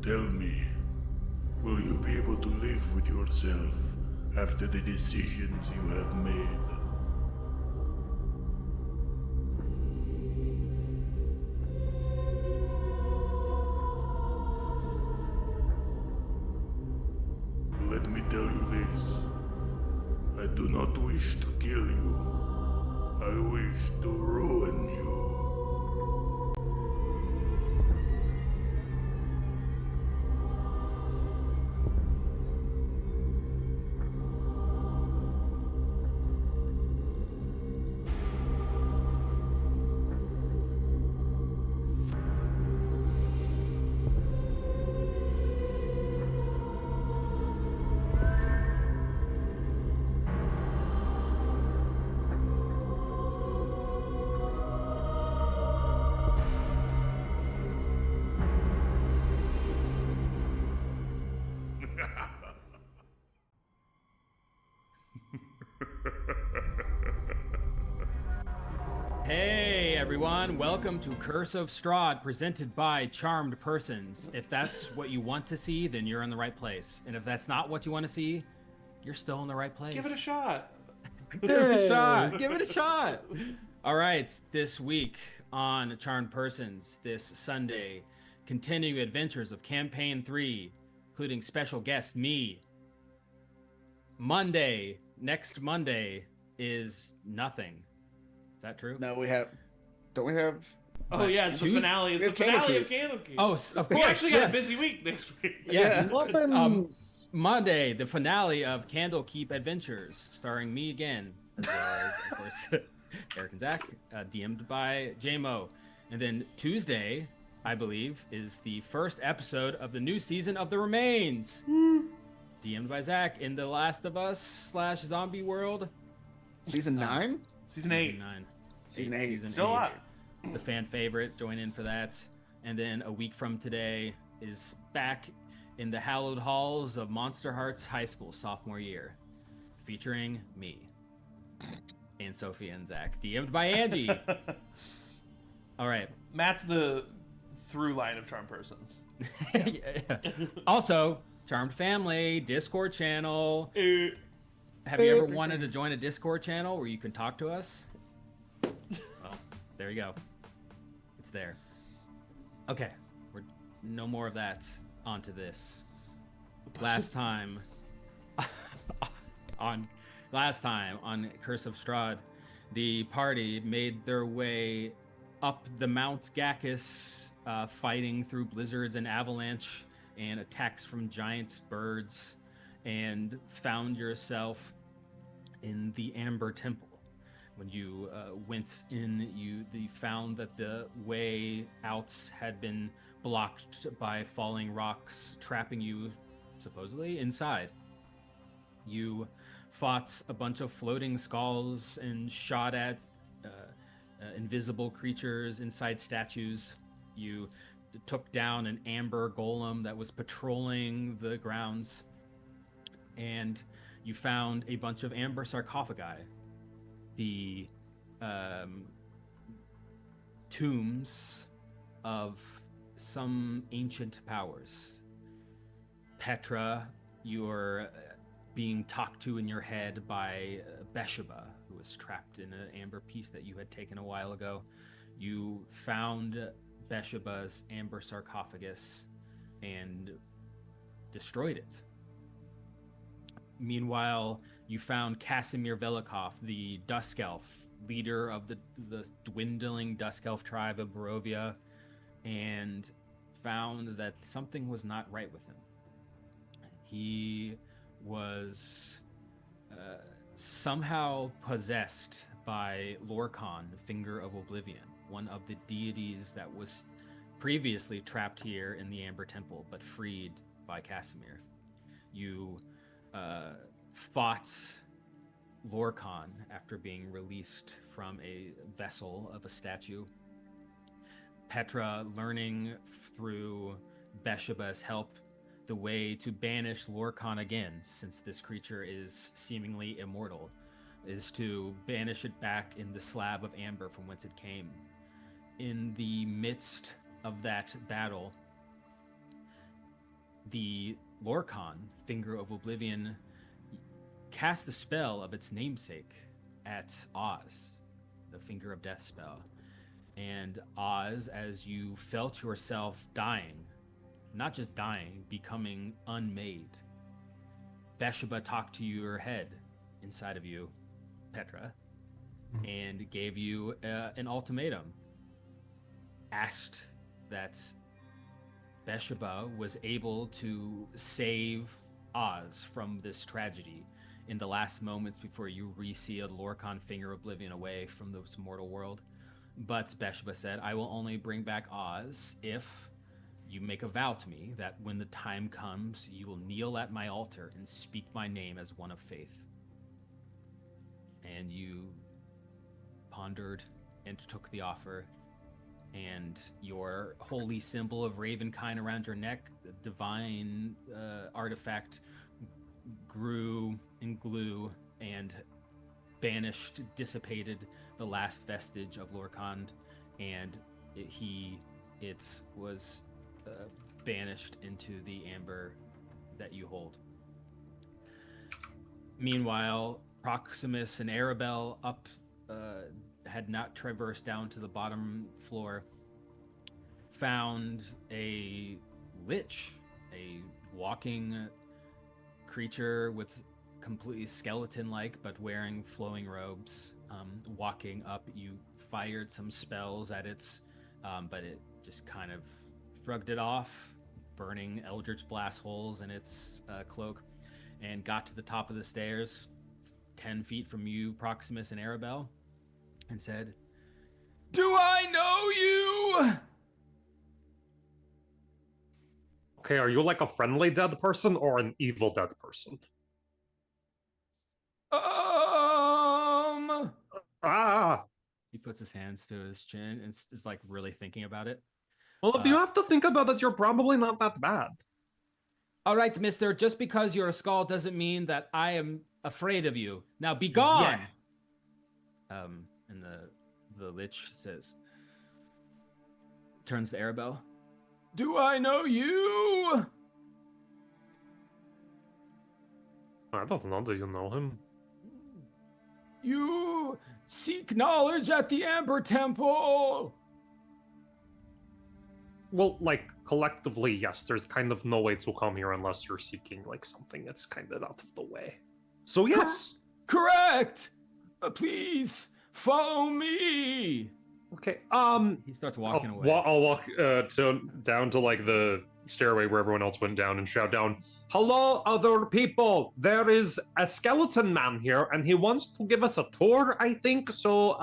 Tell me, will you be able to live with yourself after the decisions you have made? Let me tell you this. I do not wish to kill you. I wish to ruin you. Hey everyone, welcome to Curse of Strahd, presented by CharmedPersons. If that's what you want to see, then you're in the right place. And if that's not what you want to see, you're still in the right place. Give it a shot. Give it a shot. Give it a shot. All right, this week on CharmedPersons, this Sunday, continuing adventures of Campaign 3, including special guest me. Next Monday is nothing. Is that true? No, don't we have? Oh yeah, it's the finale. It's the finale of Candlekeep. Oh, of course. We actually got a yes. busy week next week. Yes. Monday, the finale of Candlekeep Adventures, starring me again, as well as, of course, Eric and Zach, DM'd by JMO. And then Tuesday, I believe, is the first episode of the new season of The Remains. DM'd by Zach in The Last of Us / Zombie World. Season 9? Season 8. 9. Season 8. Still eight. up. It's a fan favorite. Join in for that. And then a week from today is back in the hallowed halls of Monster Hearts High School sophomore year, featuring me and Sophie and Zach, DM'd by Angie. All right. Matt's the through line of CharmedPersons. Yeah. Also, Charmed Family, Discord channel. Have you ever wanted to join a Discord channel where you can talk to us? Well, there you go. It's there. Okay, we're no more of that. On to this. Last time on Curse of Strahd, the party made their way up the Mount Gacchus, fighting through blizzards and avalanche and attacks from giant birds, and found yourself in the Amber Temple. When you went in, you found that the way out had been blocked by falling rocks, trapping you, supposedly, inside. You fought a bunch of floating skulls and shot at invisible creatures inside statues. You took down an amber golem that was patrolling the grounds. And you found a bunch of amber sarcophagi, the tombs of some ancient powers. Petra, you're being talked to in your head by Besheba, who was trapped in an amber piece that you had taken a while ago. You found Besheba's amber sarcophagus and destroyed it. Meanwhile, you found Casimir Velikov, the Dusk Elf, leader of the dwindling Dusk Elf tribe of Barovia, and found that something was not right with him. He was somehow possessed by Lorcan, the Finger of Oblivion, one of the deities that was previously trapped here in the Amber Temple, but freed by Casimir. You fought Lorcan after being released from a vessel of a statue. Petra, learning through Besheba's help the way to banish Lorcan again, since this creature is seemingly immortal, is to banish it back in the slab of amber from whence it came. In the midst of that battle, the Lorcan, Finger of Oblivion, cast a spell of its namesake at Oz, the Finger of Death spell. And Oz, as you felt yourself dying, not just dying, becoming unmade, Bathsheba talked to your head inside of you, Petra, and gave you an ultimatum. Asked that Bathsheba was able to save Oz from this tragedy in the last moments before you resealed Lorcan Finger Oblivion away from this mortal world. But Bathsheba said, I will only bring back Oz if you make a vow to me that when the time comes, you will kneel at my altar and speak my name as one of faith. And you pondered and took the offer, and your holy symbol of Ravenkind around your neck, the divine artifact, grew in glue and banished, dissipated the last vestige of Lorcan, and it was banished into the amber that you hold. Meanwhile, Proximus and Arabelle had not traversed down to the bottom floor, found a lich, a walking creature with completely skeleton-like but wearing flowing robes, walking up. You fired some spells at its, but it just kind of shrugged it off, burning Eldritch Blast holes in its cloak, and got to the top of the stairs, 10 feet from you, Proximus and Arabelle, and said, "Do I know you?" Okay, are you like a friendly dead person or an evil dead person? He puts his hands to his chin and is like really thinking about it. Well, if you have to think about it, you're probably not that bad. All right, mister, just because you're a skull doesn't mean that I am afraid of you. Now be gone! Yeah. And the lich says, turns to Arabelle. Do I know you? I don't know, do you know him? You seek knowledge at the Amber Temple. Well, like, collectively, yes, there's kind of no way to come here unless you're seeking, like, something that's kind of out of the way. So, yes! Correct! Please, follow me! Okay, He starts walking away. I'll walk down to, like, the stairway where everyone else went down and shout down, "Hello, other people! There is a skeleton man here, and he wants to give us a tour, I think, so,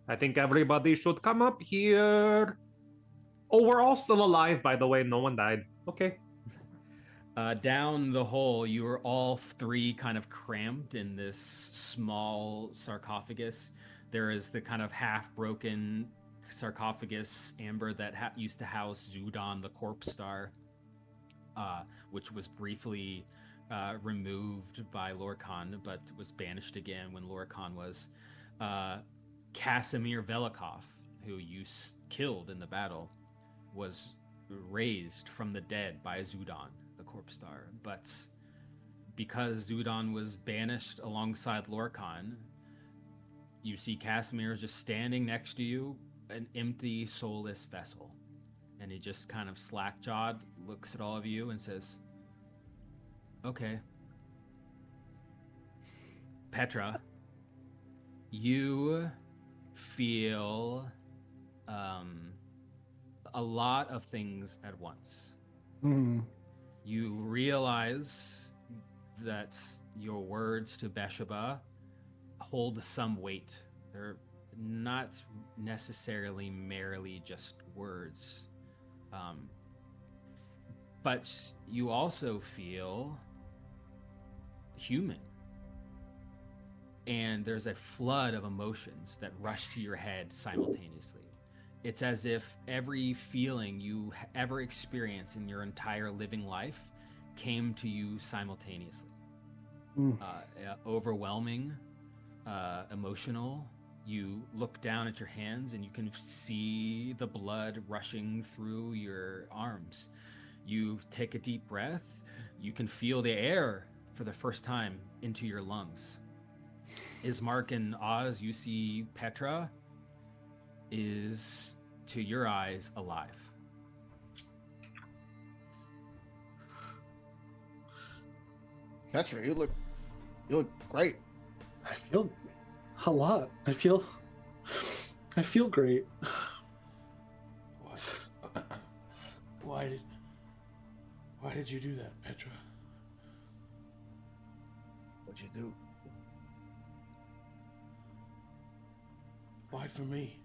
I think everybody should come up here." Oh, we're all still alive, by the way. No one died. Okay. Down the hole, you are all three kind of cramped in this small sarcophagus. There is the kind of half-broken sarcophagus amber that used to house Zudon, the corpse star, which was briefly removed by Lorcan, but was banished again when Lorcan was. Casimir Velikov, who you killed in the battle, was raised from the dead by Zudon, the corpse star. But because Zudon was banished alongside Lorcan, you see Casimir just standing next to you, an empty, soulless vessel. And he just kind of slack-jawed, looks at all of you and says, "Okay. Petra, you feel a lot of things at once. You realize that your words to Bathsheba hold some weight. They're not necessarily merely just words. But you also feel human. And there's a flood of emotions that rush to your head simultaneously. It's as if every feeling you ever experienced in your entire living life came to you simultaneously. Overwhelming, emotional. You look down at your hands and you can see the blood rushing through your arms. You take a deep breath. You can feel the air for the first time into your lungs. Ismark and Oz, you see Petra is, to your eyes, alive. Petra, you look great. I feel a lot. I feel great. Why did you do that, Petra? What'd you do? Why for me?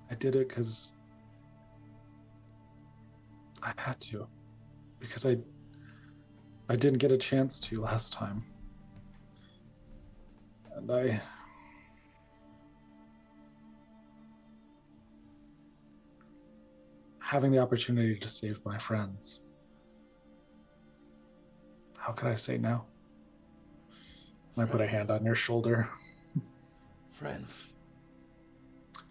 I did it because I had to. Because I didn't get a chance to last time. And having the opportunity to save my friends. How could I say no? And I put a hand on your shoulder. Friends.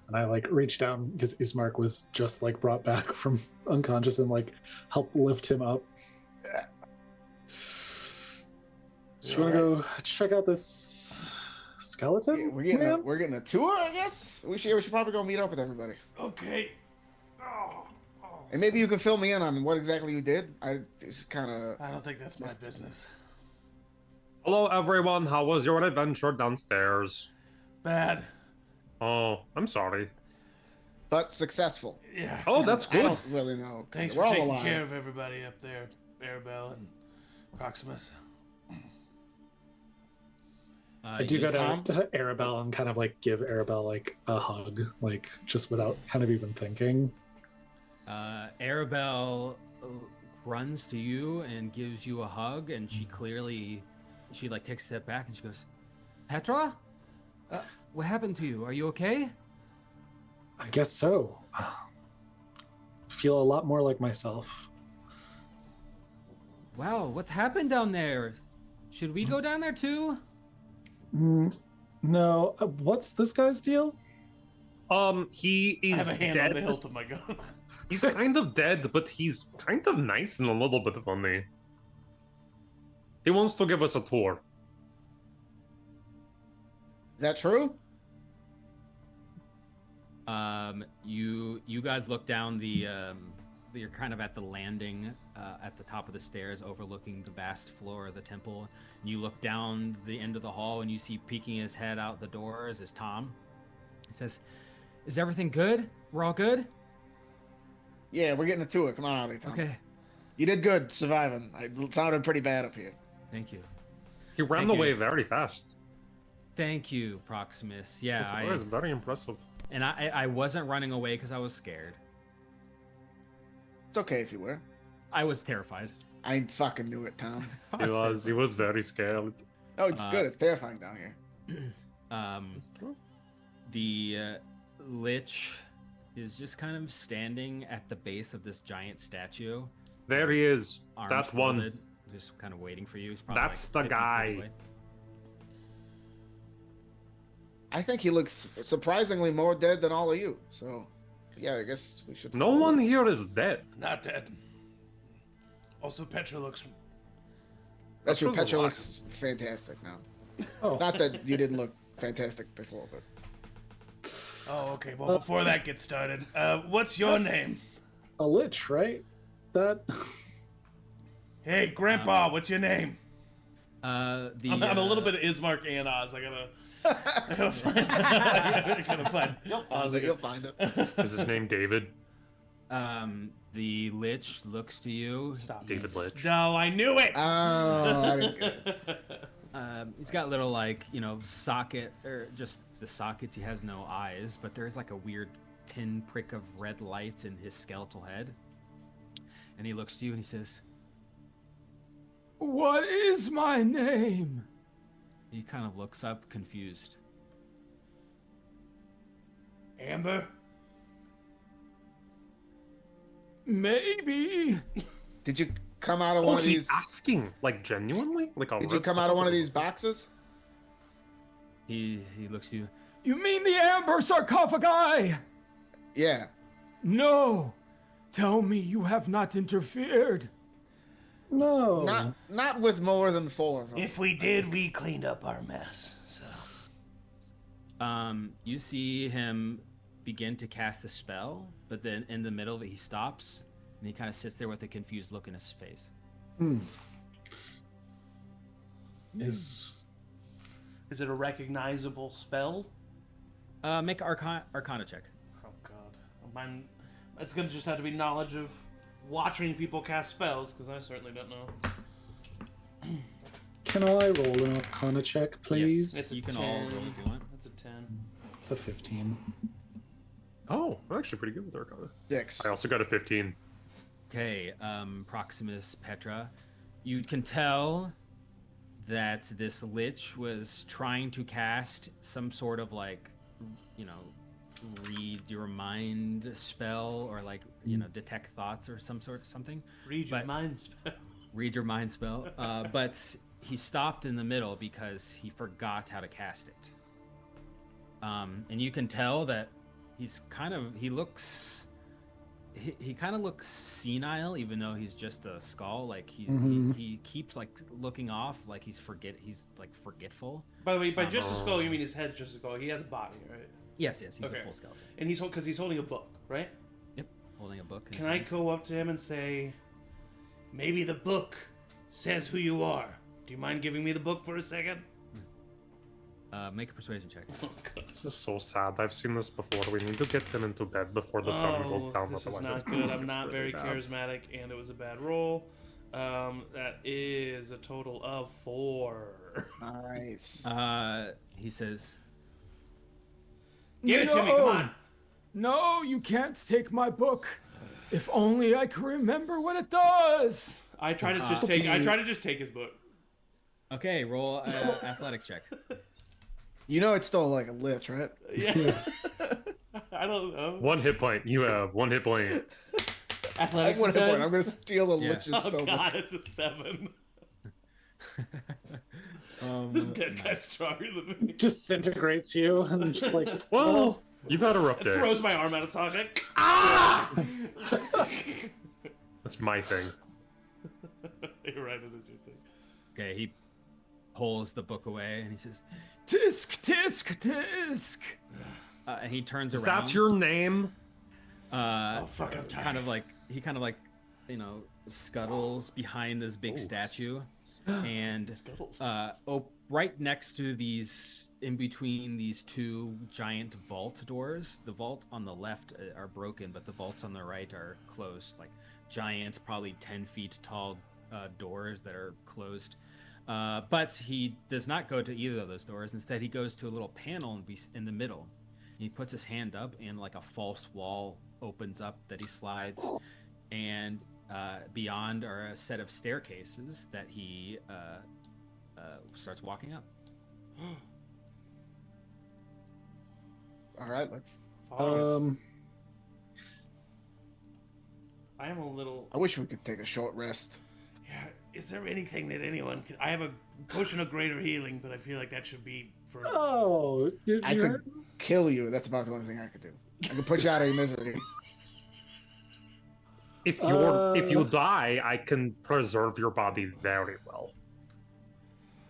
And I reached down because Ismark was just brought back from unconscious and helped lift him up. Do you want to go check out this skeleton? Yeah, we're getting a tour, I guess. We should probably go meet up with everybody. Okay. And maybe you can fill me in on what exactly you did. I don't think that's my business. Hello, everyone. How was your adventure downstairs? Bad. Oh, I'm sorry. But successful. Yeah. Oh, that's I good. don't really know. Thanks We're for all taking alive. care of everybody up there, Arabelle and Proximus. I do go to Arabelle and kind of give Arabelle a hug, just without kind of even thinking. Arabelle runs to you and gives you a hug, and she takes a step back and she goes, Petra? What happened to you? Are you okay? I guess so. Feel a lot more like myself. Wow, what happened down there? Should we go down there too? No. What's this guy's deal? He is I have a hand dead. on the hilt of my gun. He's kind of dead, but he's kind of nice and a little bit funny. He wants to give us a tour. Is that true? You guys look down you're kind of at the landing at the top of the stairs overlooking the vast floor of the temple. And you look down the end of the hall and you see peeking his head out the doors is Tom. He says, "Is everything good? We're all good?" Yeah, we're getting a tour. Come on out, Tom. Okay. You did good surviving. It sounded pretty bad up here. Thank you. He ran Thank away you. very fast. Thank you, Proximus. Yeah, It was very impressive. And I wasn't running away because I was scared. It's okay if you were. I was terrified. I fucking knew it, Tom. He was very scared. Oh, it's good. It's terrifying down here. The Lich is just kind of standing at the base of this giant statue. There he is. Arms That one. folded, just kind of waiting for you. He's probably That's the 50 feet guy. away. I think he looks surprisingly more dead than all of you. So, yeah, I guess we should. No one here is dead. Not dead. Also, Petra looks... That's true. Petra's Petra alive. looks fantastic now. Oh, Not that you didn't look fantastic before, but Oh, okay. Well, before that gets started, what's your name? a lich, right? That. Hey, Grandpa, what's your name? I'm I'm a little bit of Ismark and Oz. I gotta find. I gotta find. you'll find it. Is his name David? The Lich looks to you. Stop. David Lich. No, I knew it. Oh, I didn't get it. He's got little socket or just the sockets. He has no eyes, but there's a weird pinprick of red light in his skeletal head. And he looks to you and he says, "What is my name?" He kind of looks up, confused. Amber. Maybe. Did you come out of Oh, one of he's these? asking, genuinely? Did you come out of one of these boxes? He looks to you. You mean the amber sarcophagi? Yeah. No, Tell me you have not interfered. No. Not with more than 4 of them. If we did, we cleaned up our mess. So You see him begin to cast a spell, but then in the middle of it, he stops and he kind of sits there with a confused look in his face. Is is it a recognizable spell? Make an Arcana check. Oh god. Mine, it's gonna just have to be knowledge of watching people cast spells, because I certainly don't know. Can I roll an Arcana check, please? Yes, you can all roll if you want. That's a 10. It's a 15. Oh, I'm actually pretty good with Arcana. 6. I also got a 15. Okay, Proximus, Petra, you can tell that this lich was trying to cast some sort of like, read your mind spell or like, detect thoughts or something. Read your mind spell. Read your mind spell. But he stopped in the middle because he forgot how to cast it. And you can tell that he kind of looks senile, even though he's just a skull. Like he keeps like looking off, like he's like forgetful. By the way, by just a skull, you mean his head's just a skull. He has a body, right? Yes, he's Okay. a full skeleton. And because he's holding a book, right? Yep, holding a book. in Can his I hand. go up to him and say, maybe the book says who you are? Do you mind giving me the book for a second? Make a persuasion check. Oh, God. This is so sad. I've seen this before. We need to get him into bed before the sun goes down. This is otherwise not it's good. I'm it's not really very bad. charismatic, and it was a bad roll. That is a total of 4. Nice. He says, Give it to me, come on. No, you can't take my book. If only I could remember what it does. I try to just take his book. "Okay, roll athletics check." It's still like a lich, right? Yeah. I don't know. 1 hit point. You have 1 hit point. Athletics. At you said? I'm gonna steal the Yeah. lich's Oh spell. God, it's a 7. This dead guy's stronger than me. Disintegrates you and just like, Well, you've had a rough It day. throws my arm out of socket. Ah! That's my thing. You're right, it is your thing. Okay, he pulls the book away and he says, "Tisk, tisk, tisk." And he turns around. That's your name? Oh fuck, I'm tired. He kind of like, scuttles behind this big statue, and Scuttles. right next to in between these 2 giant vault doors. The vault on the left are broken, but the vaults on the right are closed, like giant, probably 10 feet tall doors that are closed. But he does not go to either of those doors. Instead, he goes to a little panel in the middle. He puts his hand up, and like a false wall opens up that he slides, and beyond are a set of staircases that he starts walking up. All right, let's. Follow us. I am a little. I wish we could take a short rest. Yeah. Is there anything that anyone could? I have a potion of greater healing, but I feel like that should be for. oh, I could kill you. That's about the only thing I could do. I could put you out of your misery. If you die, I can preserve your body very well.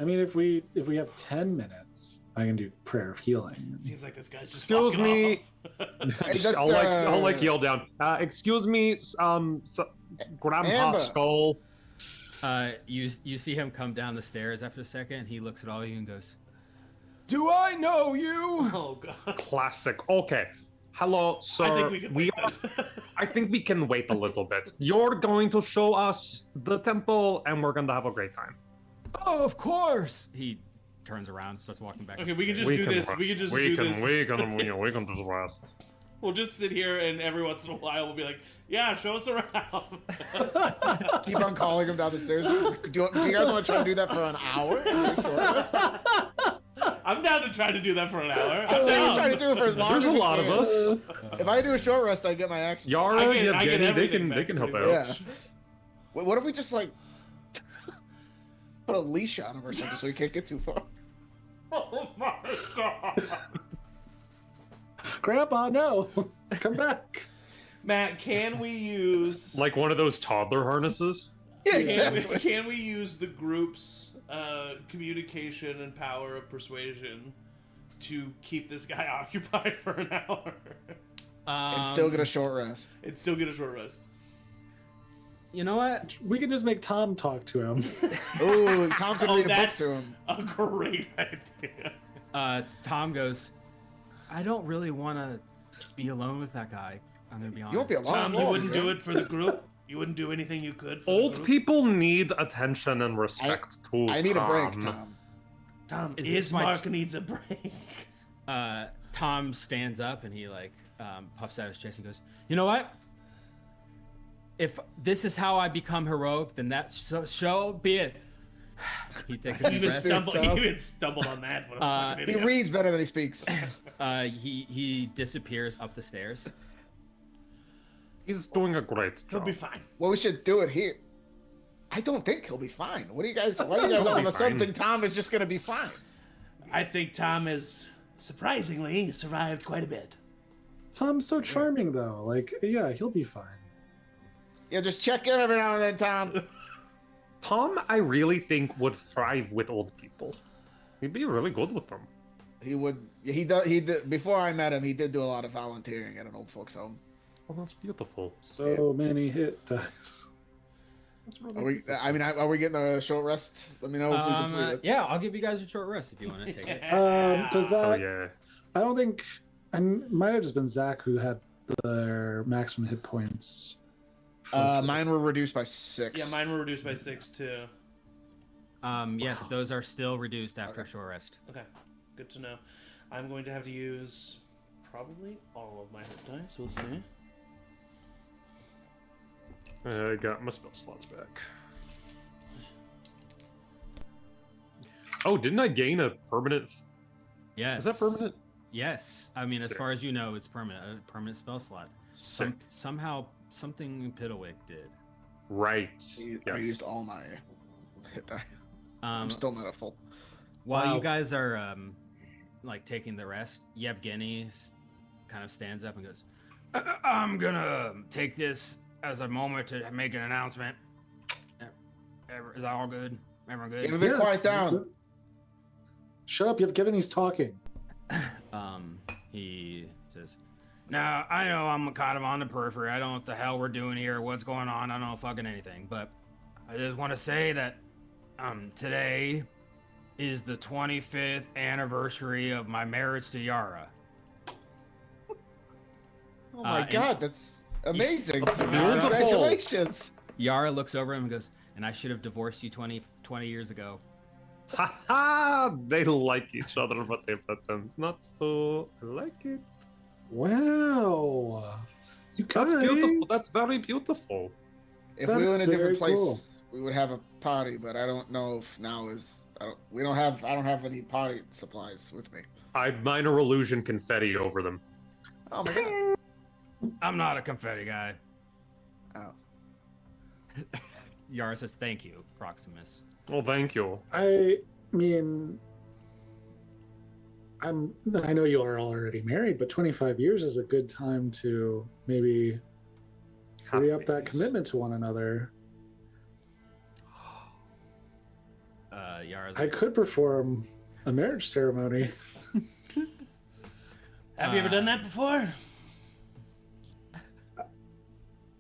I mean, if we have 10 minutes, I can do prayer of healing. Seems like this guy's just. Excuse walking me. off. Hey, Just- I'll yell down. Excuse me, Grandpa Amber. Skull. You see him come down the stairs after a second. He looks at all of you and goes, Do I know you? Oh god. Classic. Okay. Hello, sir. I think we can wait are- then. I think we can wait a little bit. You're going to show us the temple, and we're going to have a great time. Oh, of course. he turns around, starts walking back. Okay, up we the can stairs. just do this. We can just do this. We can just rest. We'll just sit here, and every once in a while, we'll be like, "Yeah, show us around." Keep on calling him down the stairs. Do you guys want to try to do that for an hour? I'm down to try to do that for an hour. I'm I'm down. trying to do it for as long There's as a we lot of can. us. If I do a short rest, I get my action. Yara, I get Yevgeny, they everything can back help pretty out. Yeah. Wait, what if we just like put a leash on him or something so he can't get too far? Oh my god. Grandpa, no! Come back! Matt, can we use Like one of those toddler harnesses? Yeah, can exactly. can we use the group's communication and power of persuasion to keep this guy occupied for an hour And still get a short rest. and still get a short rest? You know what? We can just make Tom talk to him. Ooh, Tom could read a book That's to him. a great idea. Tom goes, I don't really want to be alone with that guy. I'm gonna be honest. You won't be alone. Tom, you wouldn't do it for the group? You wouldn't do anything you could for the Old group? people need attention and respect too. I need a break, Tom. Tom. Tom, Is this my- Ismark needs a break. Tom stands up and he like puffs out his chest and goes, you know what? If this is how I become heroic, then that so be it. He takes a You deep even breath. stumbled on that. What a fucking He idiot. reads better than he speaks. He disappears up the stairs. He's doing a great He'll job. be fine. Well, we should do it here. I don't think he'll be fine. What do you guys? Why do you guys He'll all be of a sudden fine. think Tom is just gonna be fine? I think Tom has surprisingly survived quite a bit. Tom's so charming, though. Like, yeah, he'll be fine. Yeah, just check in every now and then, Tom. Tom, I really think would thrive with old people. He'd be really good with them. He would. He does. He did. Before I met him, he did do a lot of volunteering at an old folks' home. Oh, that's beautiful. So many hit dice. That's Are really we? I mean, are we getting a short rest? Let me know if we complete it. Yeah, I'll give you guys a short rest if you want to take it. Does that? Oh yeah. I don't think. I might have just been Zach who had their maximum hit points. Mine were reduced by 6. Yeah, mine were reduced by 6 too. Yes, those are still reduced after a short rest. Okay, good to know. I'm going to have to use probably all of my hit dice. We'll see. I got my spell slots back. Oh, didn't I gain a permanent? Yes. Is that permanent? Yes. I mean, as Sick. far as you know, it's permanent. A permanent spell slot. Sick. Somehow something Piddlewick did. Right. I Yes. used all my hit die. I'm still not at full. While Wow. you guys are like taking the rest, Yevgeny kind of stands up and goes, I'm gonna take this as a moment to make an announcement. Is that all good? Everyone Get a good? bit quiet down. Shut up! Yevgeny's talking. He says, now, I know I'm kind of on the periphery. I don't know what the hell we're doing here, what's going on. I don't know fucking anything. But I just want to say that today is the 25th anniversary of my marriage to Yara. Oh my and- god, that's amazing. beautiful. Congratulations. Yara looks over him and goes, and I should have divorced you 20 years ago. Ha ha! They like each other, but they pretend not to like it. Wow, you guys. That's beautiful. That's very beautiful. If we were in a That's different very place, cool. we would have a party, but I don't know if now is. I don't have any party supplies with me. I minor illusion confetti over them. Oh my god. I'm not a confetti guy. Oh. Yara says, thank you, Proximus. Well, thank you. I mean, I know you are already married, but 25 years is a good time to maybe hurry up that Happiness. commitment to one another. Yara's I like, could perform a marriage ceremony. Have you ever done that before?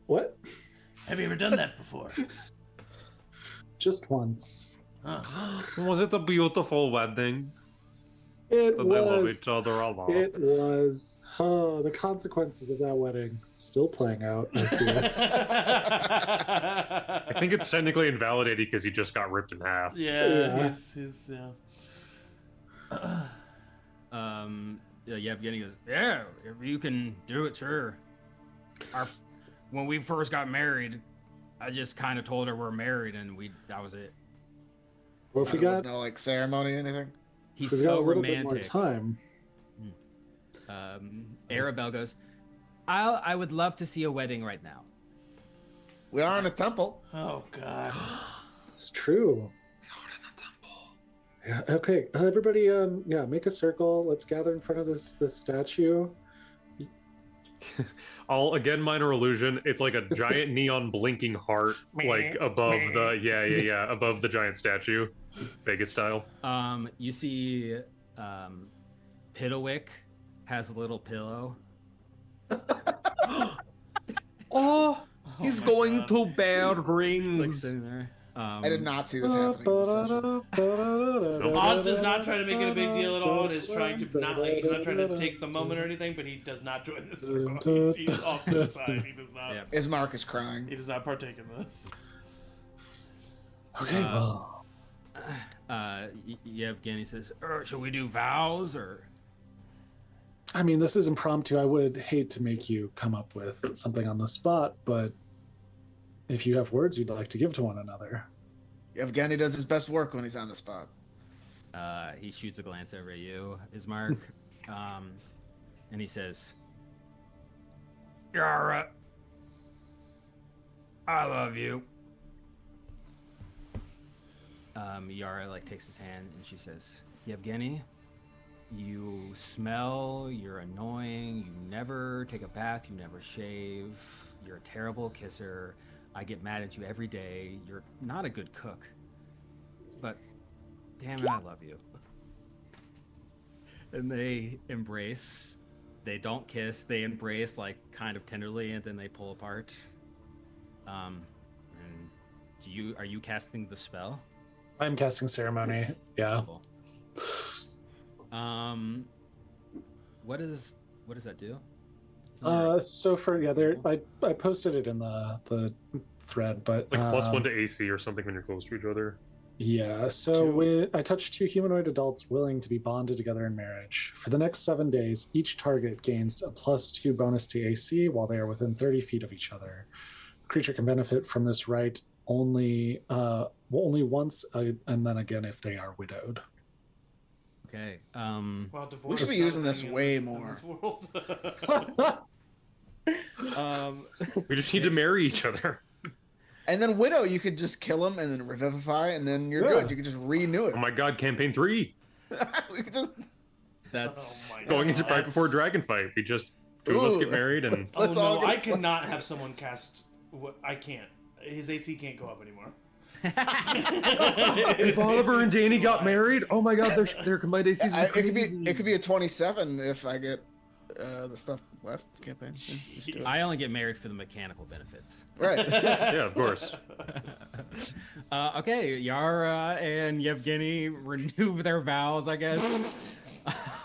What? Have you ever done that before? Just once. Huh. Was it a beautiful wedding? It Did they love was. each other a lot? It was. Oh, the consequences of that wedding still playing out. I feel. I think it's technically invalidated because he just got ripped in half. Yeah, Yeah. he's Yevgeny goes, yeah, if you can do it, sure. When we first got married, I just kind of told her we're married, and that was it. Well, if we There was got, no like ceremony or anything. He's if we got so a little bit more romantic. time. Arabelle goes, I would love to see a wedding right now. We are in a temple. Oh god. It's true. Yeah. Okay. Everybody. Yeah. Make a circle. Let's gather in front of this statue. I'll again minor illusion. It's like a giant neon blinking heart, like above the above the giant statue, Vegas style. You see, Piddlewick has a little pillow. Oh, he's my going God. to bear It's like rings. sitting there. I did not see this happening in this session. Oz does not try to make it a big deal at all, and is trying to not like he's not trying to take the moment or anything, but he does not join the circle. He's off to the side. He does not. Yeah. Ismark is crying. He does not partake in this. Okay, well, Yevgeny says, "Should we do vows or?" I mean, this is impromptu. I would hate to make you come up with something on the spot, but if you have words you'd like to give to one another. Evgeny does his best work when he's on the spot. He shoots a glance over at you, Ismark, and he says, "Yara, I love you." Yara like takes his hand and she says, "Yevgeny, you smell, you're annoying, you never take a bath, you never shave, you're a terrible kisser. I get mad at you every day. You're not a good cook. But damn it, I love you." And they embrace. They don't kiss. They embrace like kind of tenderly, and then they pull apart. And are you casting the spell? I'm casting ceremony. Yeah. Cool. What does that do? So for I posted it in the thread, but Like +1 to AC or something when you're close to each other. Yeah, so when I touch 2 humanoid adults willing to be bonded together in marriage. For the next 7 days, each target gains a +2 bonus to AC while they are within 30 feet of each other. Creature can benefit from this right only once, and then again if they are widowed. Okay. Wow, We divorce should be is using this something way in more. this world. We just need to marry each other. And then Widow, you could just kill him and then revivify, and then you're Yeah. good. You could just renew it. Oh my god, campaign 3. We could just. That's Oh my Going into God. right before dragon fight. We just two of us get Ooh. married and Oh Let's no, all get- I cannot have someone cast. I can't. His AC can't go up anymore. if Oliver and Danny got married, oh my god, their combined ACs would be crazy. It could be a 27 if I get the stuff West campaign. Yeah, just do it. I only get married for the mechanical benefits. Right. Yeah, of course. Okay, Yara and Yevgeny renew their vows, I guess.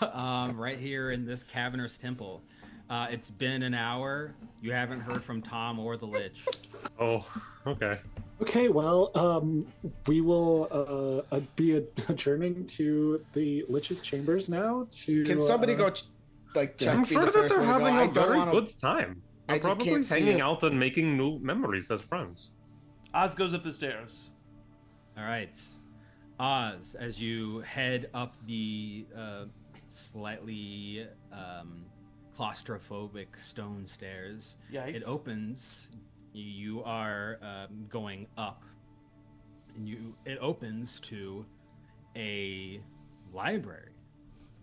Right here in this cavernous temple. It's been an hour. You haven't heard from Tom or the Lich. Oh, okay. Okay, well, we will be adjourning to the Lich's chambers now. Can somebody go check? I'm be sure the that first they're one to go? having I a don't very wanna- good time. I They're just probably can't see hanging it. out and making new memories as friends. Oz goes up the stairs. All right. Oz, as you head up the slightly claustrophobic stone stairs, Yikes. it opens. You are going up, and it opens to a library.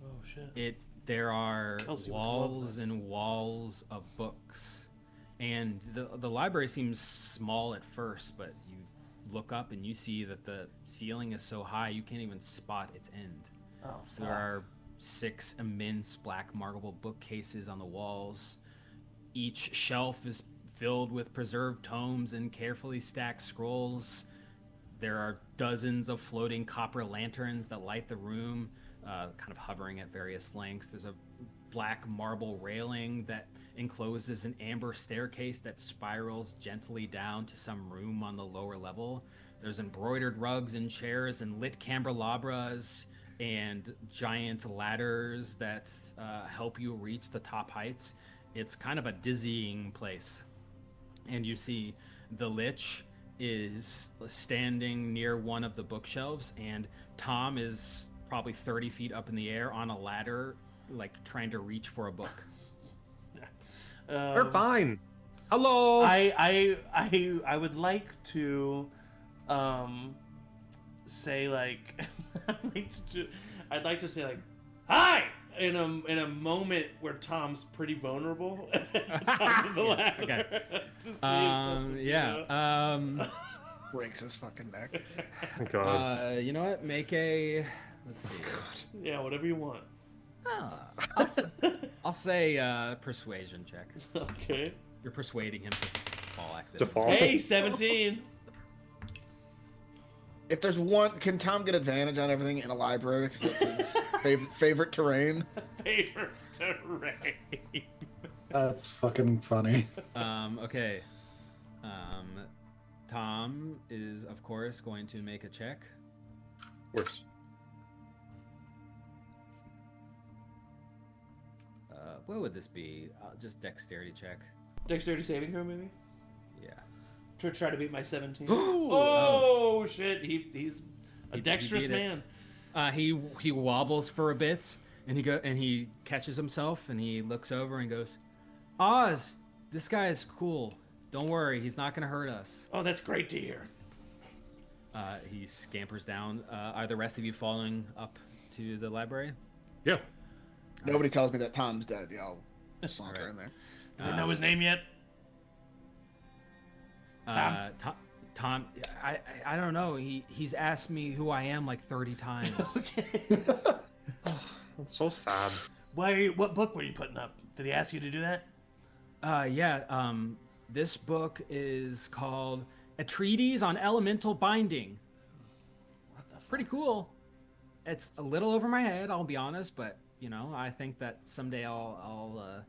Oh shit. There are Kelsey would love walls this. and walls of books, and the library seems small at first, but you look up and you see that the ceiling is so high you can't even spot its end. Oh There are 6 immense black marble bookcases on the walls. Each shelf is filled with preserved tomes and carefully stacked scrolls. There are dozens of floating copper lanterns that light the room, kind of hovering at various lengths. There's a black marble railing that encloses an amber staircase that spirals gently down to some room on the lower level. There's embroidered rugs and chairs and lit candelabras and giant ladders that help you reach the top heights. It's kind of a dizzying place. And you see the Lich is standing near one of the bookshelves, and Tom is probably 30 feet up in the air on a ladder, like trying to reach for a book. They're fine. Hello. I would like to say like I'd like to say like, hi, in a moment where Tom's pretty vulnerable at the top of the Yes, ladder. okay. To see if something, Breaks his fucking neck. Oh, God. you know what? Make a. Let's see. Yeah, whatever you want. I'll say persuasion check. Okay. You're persuading him to fall To accidentally. fall. Hey, 17. If there's one, can Tom get advantage on everything in a library? Because that's his favorite terrain. Favorite terrain. That's fucking funny. Okay. Tom is, of course, going to make a check. Worse. What would this be? Just dexterity check. Dexterity saving throw, maybe? Yeah. To try to beat my 17. Oh, shit. He's a He dexterous beat it. man. He wobbles for a bit, and he catches himself, and he looks over and goes, "Oz, this guy is cool. Don't worry, he's not gonna hurt us." Oh, that's great to hear. He scampers down. Are the rest of you following up to the library? Yeah. Nobody tells me that Tom's dead. Yeah, I'll saunter Alright. in there. Didn't know his name yet? Tom? Tom, I don't know. He's asked me who I am like 30 times. That's so sad. What book were you putting up? Did he ask you to do that? Yeah. This book is called A Treatise on Elemental Binding. What the fuck? Pretty cool. It's a little over my head, I'll be honest, but you know, I think that someday I'll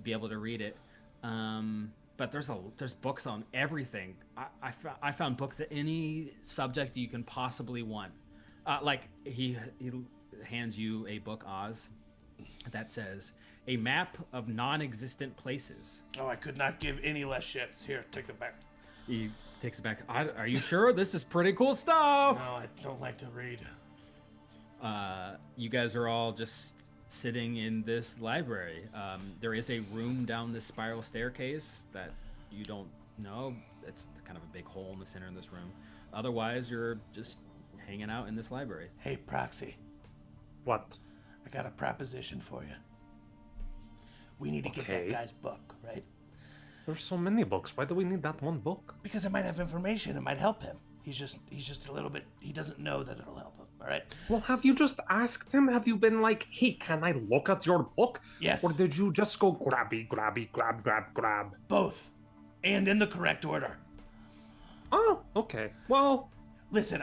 be able to read it. But there's books on everything. I found books at any subject you can possibly want. Like he hands you a book, Oz, that says a map of non-existent places. Oh, I could not give any less shits. Here, take it back. He takes it back. Are you sure? This is pretty cool stuff. No, I don't like to read. You guys are all just sitting in this library. There is a room down this spiral staircase that you don't know. It's kind of a big hole in the center of this room. Otherwise, you're just hanging out in this library. Hey, Proxy, What? I got a proposition for you. We need to get that Okay. guy's book, right? There's so many books. Why do we need that one book? Because it might have information. It might help him. He's just a little bit. He doesn't know that it'll help him. All right. Well, have you just asked him? Have you been like, hey, can I look at your book? Yes. Or did you just go grabby, grabby, grab, grab, grab? Both, and in the correct order. Oh, okay. Well, Listen,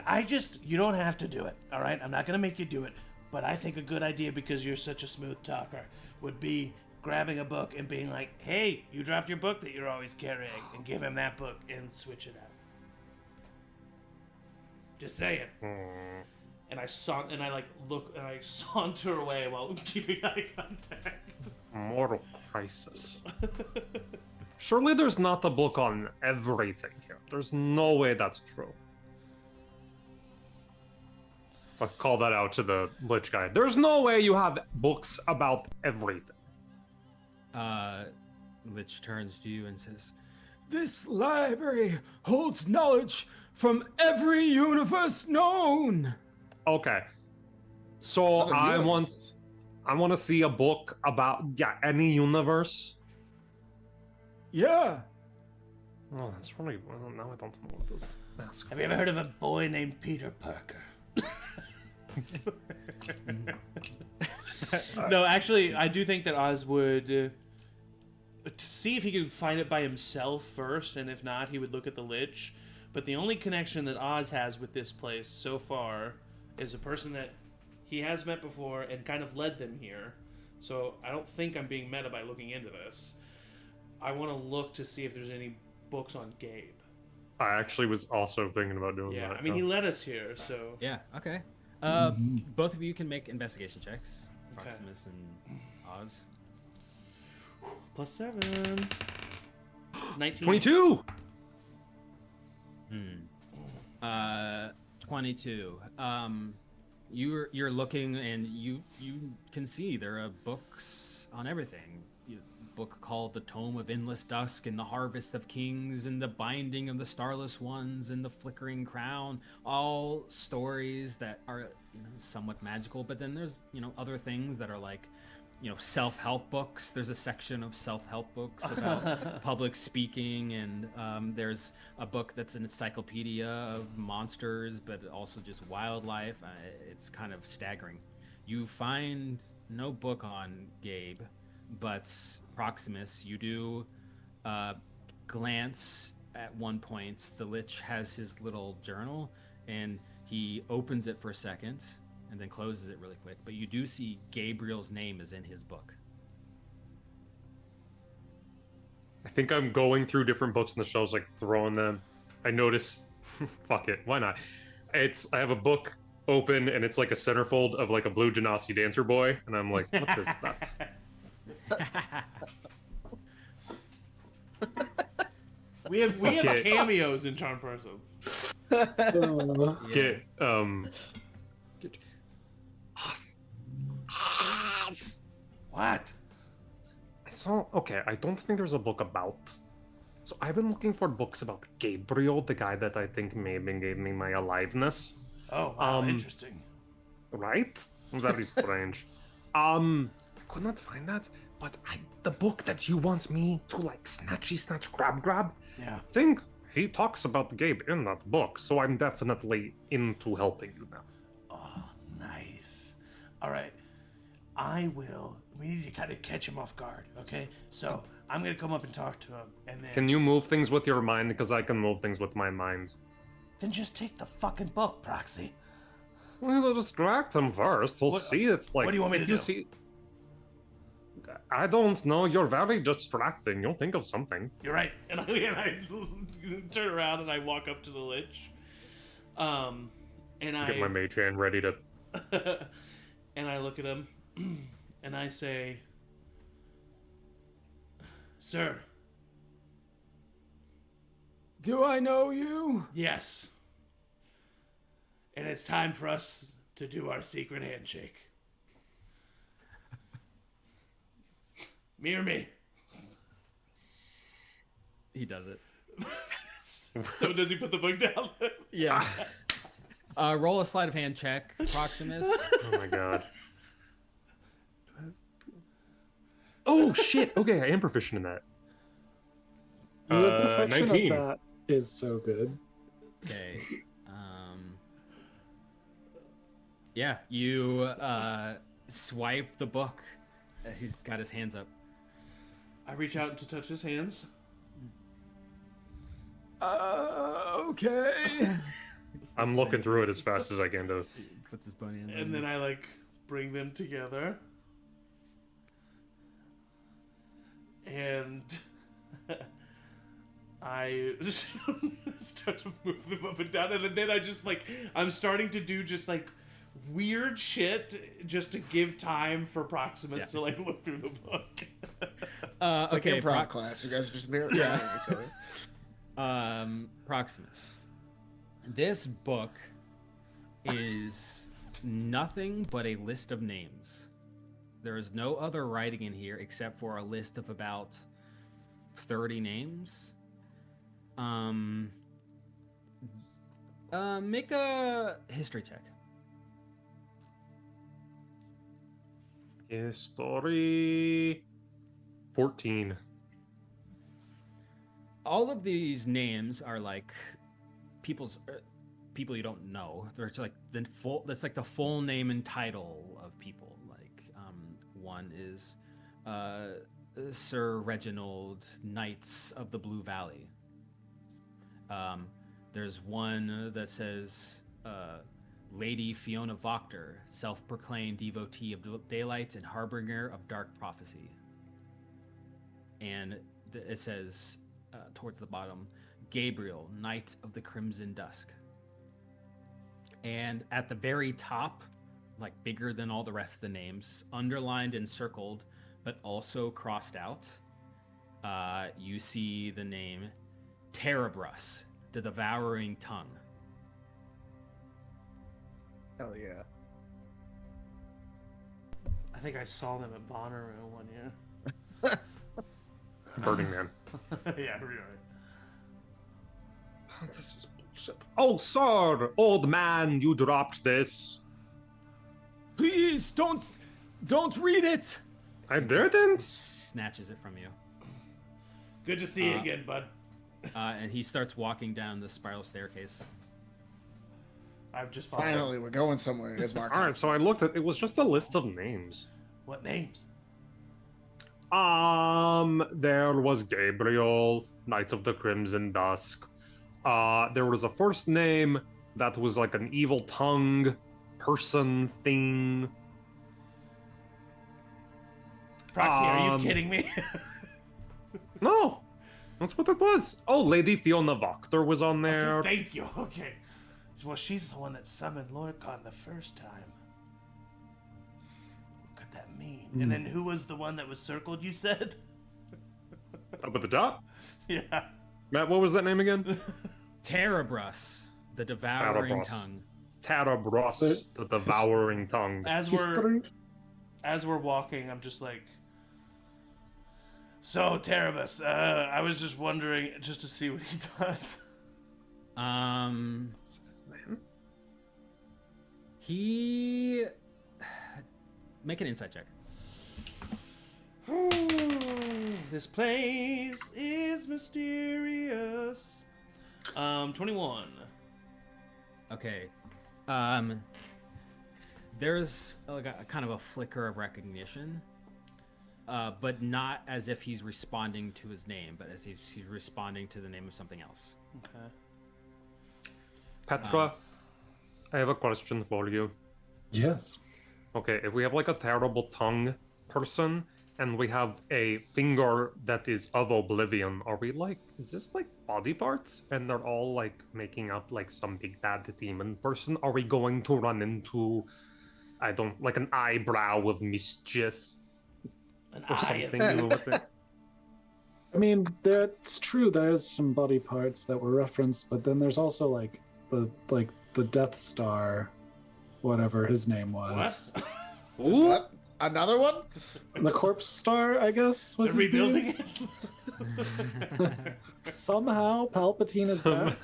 you don't have to do it. All right. I'm not gonna make you do it. But I think a good idea, because you're such a smooth talker, would be grabbing a book and being like, hey, you dropped your book that you're always carrying, and give him that book and switch it out. Just saying. And I look and I saunter away while keeping eye contact. moral crisis. Surely there's not a book on everything here. There's no way that's true. I'll call that out to the Lich guy. There's no way you have books about everything. Lich turns to you and says, This library holds knowledge from every universe known. Okay. So Other I universes. want to see a book about any universe. Yeah. Oh, that's really well, now I don't know what this mask. Have you ever heard of a boy named Peter Parker? No, actually, I do think that Oz would to see if he could find it by himself first, and if not, he would look at the Lich. But the only connection that Oz has with this place so far is a person that he has met before and kind of led them here. So I don't think I'm being meta by looking into this. I want to look to see if there's any books on Gabe. I actually was also thinking about doing Yeah, that. I mean, he led us here, so... yeah, okay. Both of you can make investigation checks. Okay. Proximus and Oz. +7. 19. 22. 22. You're looking and you can see there are books on everything. book called The Tome of Endless Dusk and The Harvest of Kings and The Binding of the Starless Ones and The Flickering Crown, all stories that are, somewhat magical. But then there's, other things that are like, self-help books. There's a section of self-help books about public speaking, and there's a book that's an encyclopedia of monsters, but also just wildlife. It's kind of staggering. You find no book on Gabe, but Proximus, you do glance at one point. The Lich has his little journal, and he opens it for a second and then closes it really quick. But you do see Gabriel's name is in his book. I think I'm going through different books on the shelves, like throwing them. I notice, fuck it, why not? I have a book open, and it's like a centerfold of like a blue Genasi dancer boy, and I'm like, what is that? We have cameos in CharmedPersons. Get What? I don't think there's a book about. So I've been looking for books about Gabriel, the guy that I think maybe gave me my aliveness. Oh, wow, interesting. Right? Very strange. I could not find that, but the book that you want me to like snatch, grab. Yeah. I think he talks about Gabe in that book, so I'm definitely into helping you now. Oh, nice. All right. We need to kind of catch him off guard, okay? So I'm going to come up and talk to him, and then... Can you move things with your mind? Because I can move things with my mind. Then just take the fucking book, Proxy. We'll distract him first. We'll see it. Like, what do you want me to do? See... I don't know. You're very distracting. You'll think of something. You're right. And I turn around and I walk up to the Lich. And I... Get my mage hand ready to... and I look at him, and I say... Sir. Do I know you? Yes. And it's time for us to do our secret handshake. Me or me? He does it. So does he put the book down? Yeah. Roll a sleight of hand check, Proximus. Oh my god. Oh shit! Okay, I am proficient in that. The perfection 19. of that is so good. Okay. Yeah, you swipe the book. He's got his hands up. I reach out to touch his hands. Okay. I'm looking through it as fast as I can to. Puts his bunny in. And then I bring them together. And I just start to move them up and down, and then I'm starting to do weird shit just to give time for Proximus to look through the book. It's like Okay, improv class. You guys are just mirroring each other. Proximus. This book is nothing but a list of names. There is no other writing in here except for a list of about 30 names. Make a history check. History 14. All of these names are like people you don't know. They're just that's like the full name and title of people. One is Sir Reginald, Knights of the Blue Valley. There's one that says Lady Fiona Voctor, self-proclaimed devotee of daylight and harbinger of dark prophecy. And it says towards the bottom, Gabriel, Knight of the Crimson Dusk. And at the very top, bigger than all the rest of the names, underlined and circled, but also crossed out, you see the name Tenebris, the Devouring Tongue. Hell yeah. I think I saw them at Bonnaroo one year. Burning Man. Yeah, we're right. This is bullshit. Oh, sir! Old man, you dropped this. Please don't read it. I didn't. Snatches it from you. Good to see you again, bud. And he starts walking down the spiral staircase. I've just followed. Finally, we're going somewhere. Ismark. All right, so I looked at it. Was just a list of names. What names? There was Gabriel, Knight of the Crimson Dusk. There was a first name that was like an evil tongue person thing. Proxy, are you kidding me? No, that's what it was. Oh, Lady Fiona Voctor was on there. Okay, thank you. Okay. Well, she's the one that summoned Lorcon the first time. What could that mean? And then who was the one that was circled, you said? Up at the top? Yeah. Matt, what was that name again? Tenebris, the devouring Tenebris. tongue. Tabor, the devouring tongue. As we're walking, I'm just like, so Tenebris, I was just wondering, just to see what he does. His name? He make an insight check. This place is mysterious. 21. Okay. There's like a kind of a flicker of recognition, but not as if he's responding to his name, but as if he's responding to the name of something else. Okay. Petra, I have a question for you. Yes. Okay, if we have like a terrible tongue person and we have a finger that is of oblivion, are we like, is this like body parts and they're all like making up like some big bad demon person? Are we going to run into, like an eyebrow of mischief An or eye something? of with it? I mean, that's true. There's some body parts that were referenced, but then there's also like the Death Star, whatever his name was. What? Ooh. What? Another one? The Corpse Star, I guess, was They're his name. rebuilding it? Somehow, Palpatine is back.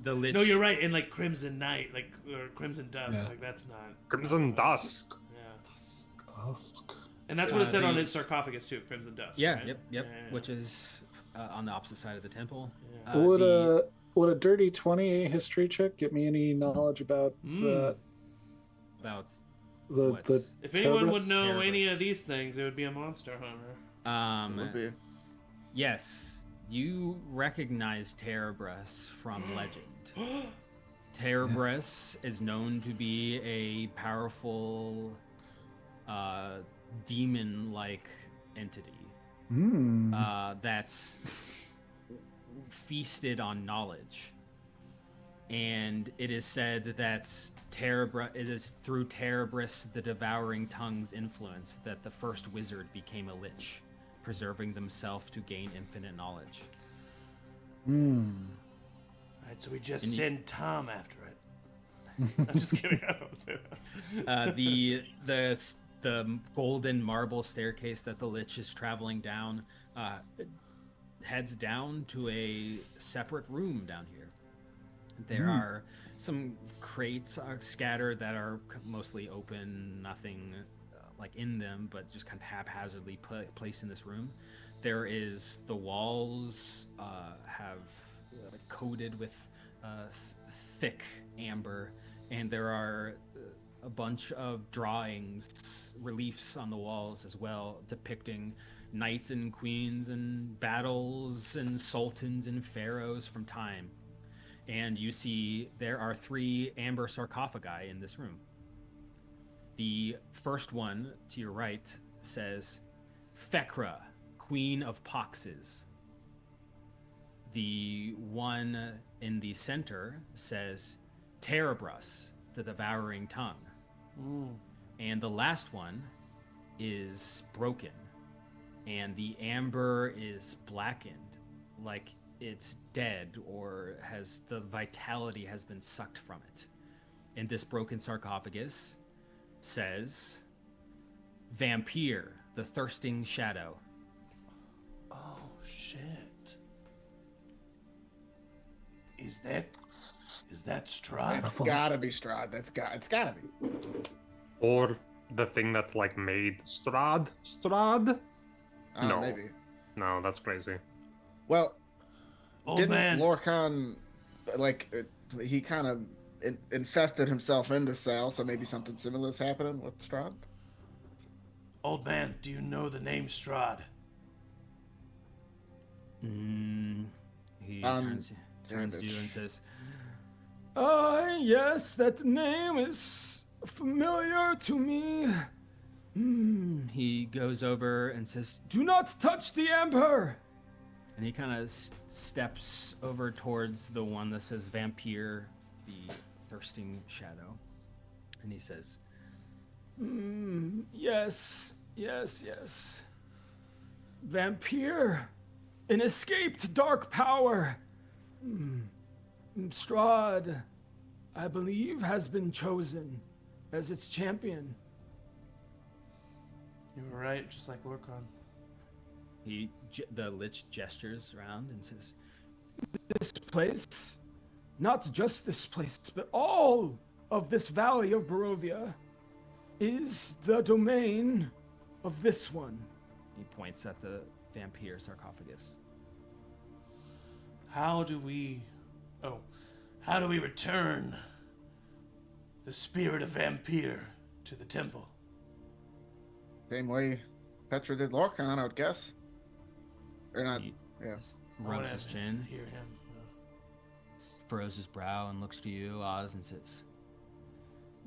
The Lich. No, you're right. In like Crimson Night, like or Crimson Dusk, Yeah. like that's not. Crimson Dusk. Yeah. Dusk. And that's what it said on the- his sarcophagus too, Crimson Dusk. Yeah, right? yep. Yeah. Which is on the opposite side of the temple. Would a dirty 20 history check get me any knowledge about about the If anyone would Tenebris? know any Tenebris. of these things, it would be a monster hunter. Would be. Yes, you recognize Tenebris from legend. Tenebris is known to be a powerful demon-like entity that's feasted on knowledge. And it is said that it is through Tenebris, the devouring tongue's influence, that the first wizard became a lich, preserving themselves to gain infinite knowledge. Alright, so we just send Tom after it. I'm just kidding. I don't say that. The golden marble staircase that the lich is traveling down heads down to a separate room down here. There are some crates scattered that are mostly open, nothing like in them, but just kind of haphazardly placed in this room. There is the walls have coated with thick amber, and there are a bunch of drawings, reliefs on the walls as well, depicting knights and queens and battles and sultans and pharaohs from time. And you see there are 3 amber sarcophagi in this room. The first one to your right says Fekra, Queen of Poxes. The one in the center says Tenebris, the devouring tongue. And the last one is broken, and the amber is blackened, like it's dead or the vitality has been sucked from it. And this broken sarcophagus says Vampire, the thirsting shadow. Oh shit! Is that Strahd? It's gotta be Strahd. It's gotta be. Or the thing that like made Strahd? Strahd? No. Maybe. No, that's crazy. Well, Old didn't man. Lorcan, he kind of infested himself in the cell, so maybe something similar is happening with Strahd? Old man, do you know the name Strahd? He turns to you and says, Yes, that name is familiar to me. he goes over and says, Do not touch the Emperor! and he kind of steps over towards the one that says Vampire, the thirsting shadow. And he says, Yes. Vampire, an escaped dark power. Strahd, I believe, has been chosen as its champion. You were right, just like Lorcan. the Lich gestures around and says, This place, not just this place, but all of this valley of Barovia, is the domain of this one. he points at the Vampire sarcophagus. How do we return the spirit of Vampire to the temple? Same way Petra did Lorcan, I would guess. Or not, He yeah. rubs his chin, Hear him. furrows his brow, and looks to you, Oz, and says,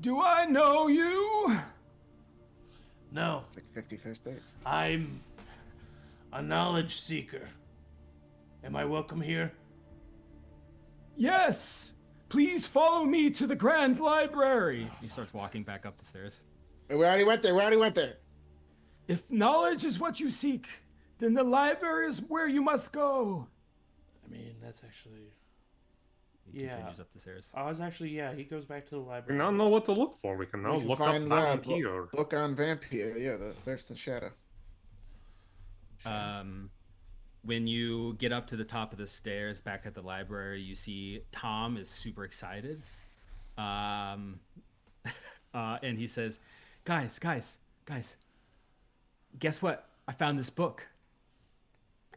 Do I know you? No, It's like 50 first dates. I'm a knowledge seeker. Am I welcome here? Yes. Please follow me to the Grand Library. he starts walking back up the stairs. We already went there. If knowledge is what you seek, then the library is where you must go. I mean, that's actually... He Yeah. continues up the stairs. Oz actually, he goes back to the We library. now know what to look for. We can now We can look up find Vampire. book on Vampire, yeah, the Thirst and Shadow. When you get up to the top of the stairs back at the library, you see Tom is super excited. And he says, guys, guess what? I found this book.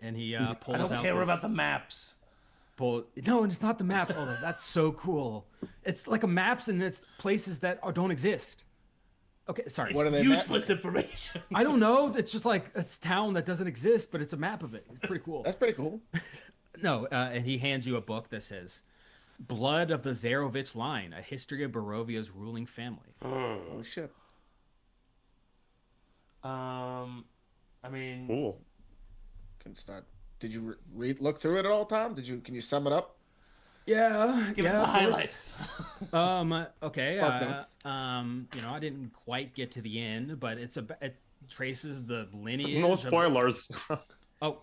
And he pulls out I don't care this- about the maps. No, and it's not the maps. Although that's so cool. It's like a maps and it's places that don't exist. Okay, sorry. What are they? Useless information. I don't know. It's just like a town that doesn't exist, but it's a map of it. It's pretty cool. That's pretty cool. No, and he hands you a book that says, "Blood of the Zarovich Line: A History of Barovia's Ruling Family." Oh shit. I mean, Cool. Can start. Did you look through it all, Tom? Can you sum it up? Yeah. give us the of course. highlights. Okay. Spark notes. I didn't quite get to the end, but it traces the lineage. No of- spoilers. Oh,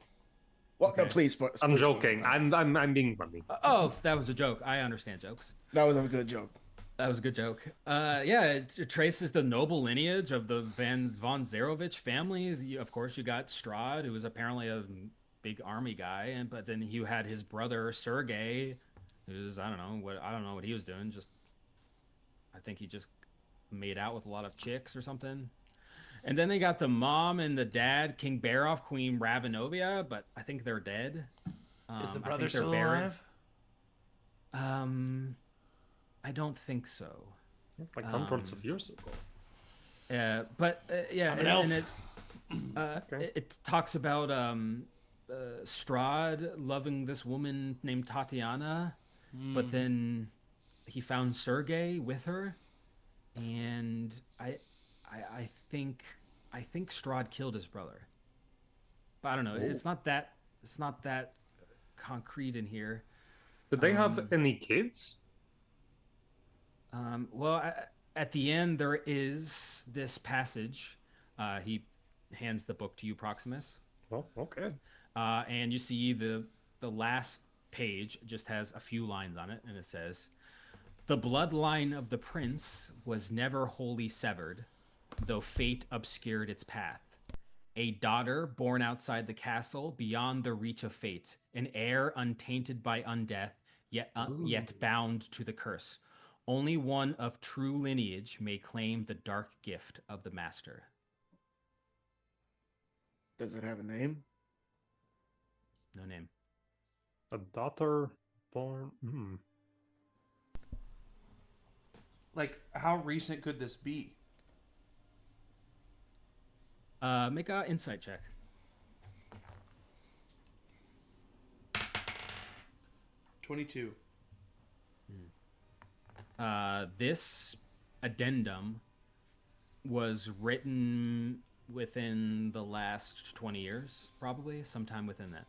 Well, no, Okay. please. I'm joking. I'm being funny. oh, that was a joke. I understand jokes. That was a good joke. That was a good joke. It traces the noble lineage of the von Zarovich family. Of course, you got Strahd, who was apparently a big army guy, but then you had his brother Sergei, who's I don't know what he was doing. I think he just made out with a lot of chicks or something. And then they got the mom and the dad, King Barov, Queen Ravenovia, but I think they're dead. Is the I brother think they're still buried. alive? I don't think so. Like hundreds of years ago. But yeah, I'm an elf. and it talks about Strahd loving this woman named Tatiana, but then he found Sergei with her, and I think Strahd killed his brother. But I don't know. It's not that concrete in here. Did they have any kids? At the end there is this passage. He hands the book to you, Proximus. Oh, okay. And you see the last page just has a few lines on it, and it says, "The bloodline of the prince was never wholly severed. though fate obscured its path. A daughter born outside the castle, beyond the reach of fate. An heir untainted by undeath, yet bound to the curse. Only one of true lineage may claim the dark gift of the master. Does it have a name? No name. A daughter born. Like, how recent could this be? Make a insight check. 22. This addendum was written within the last 20 years, probably, sometime within that.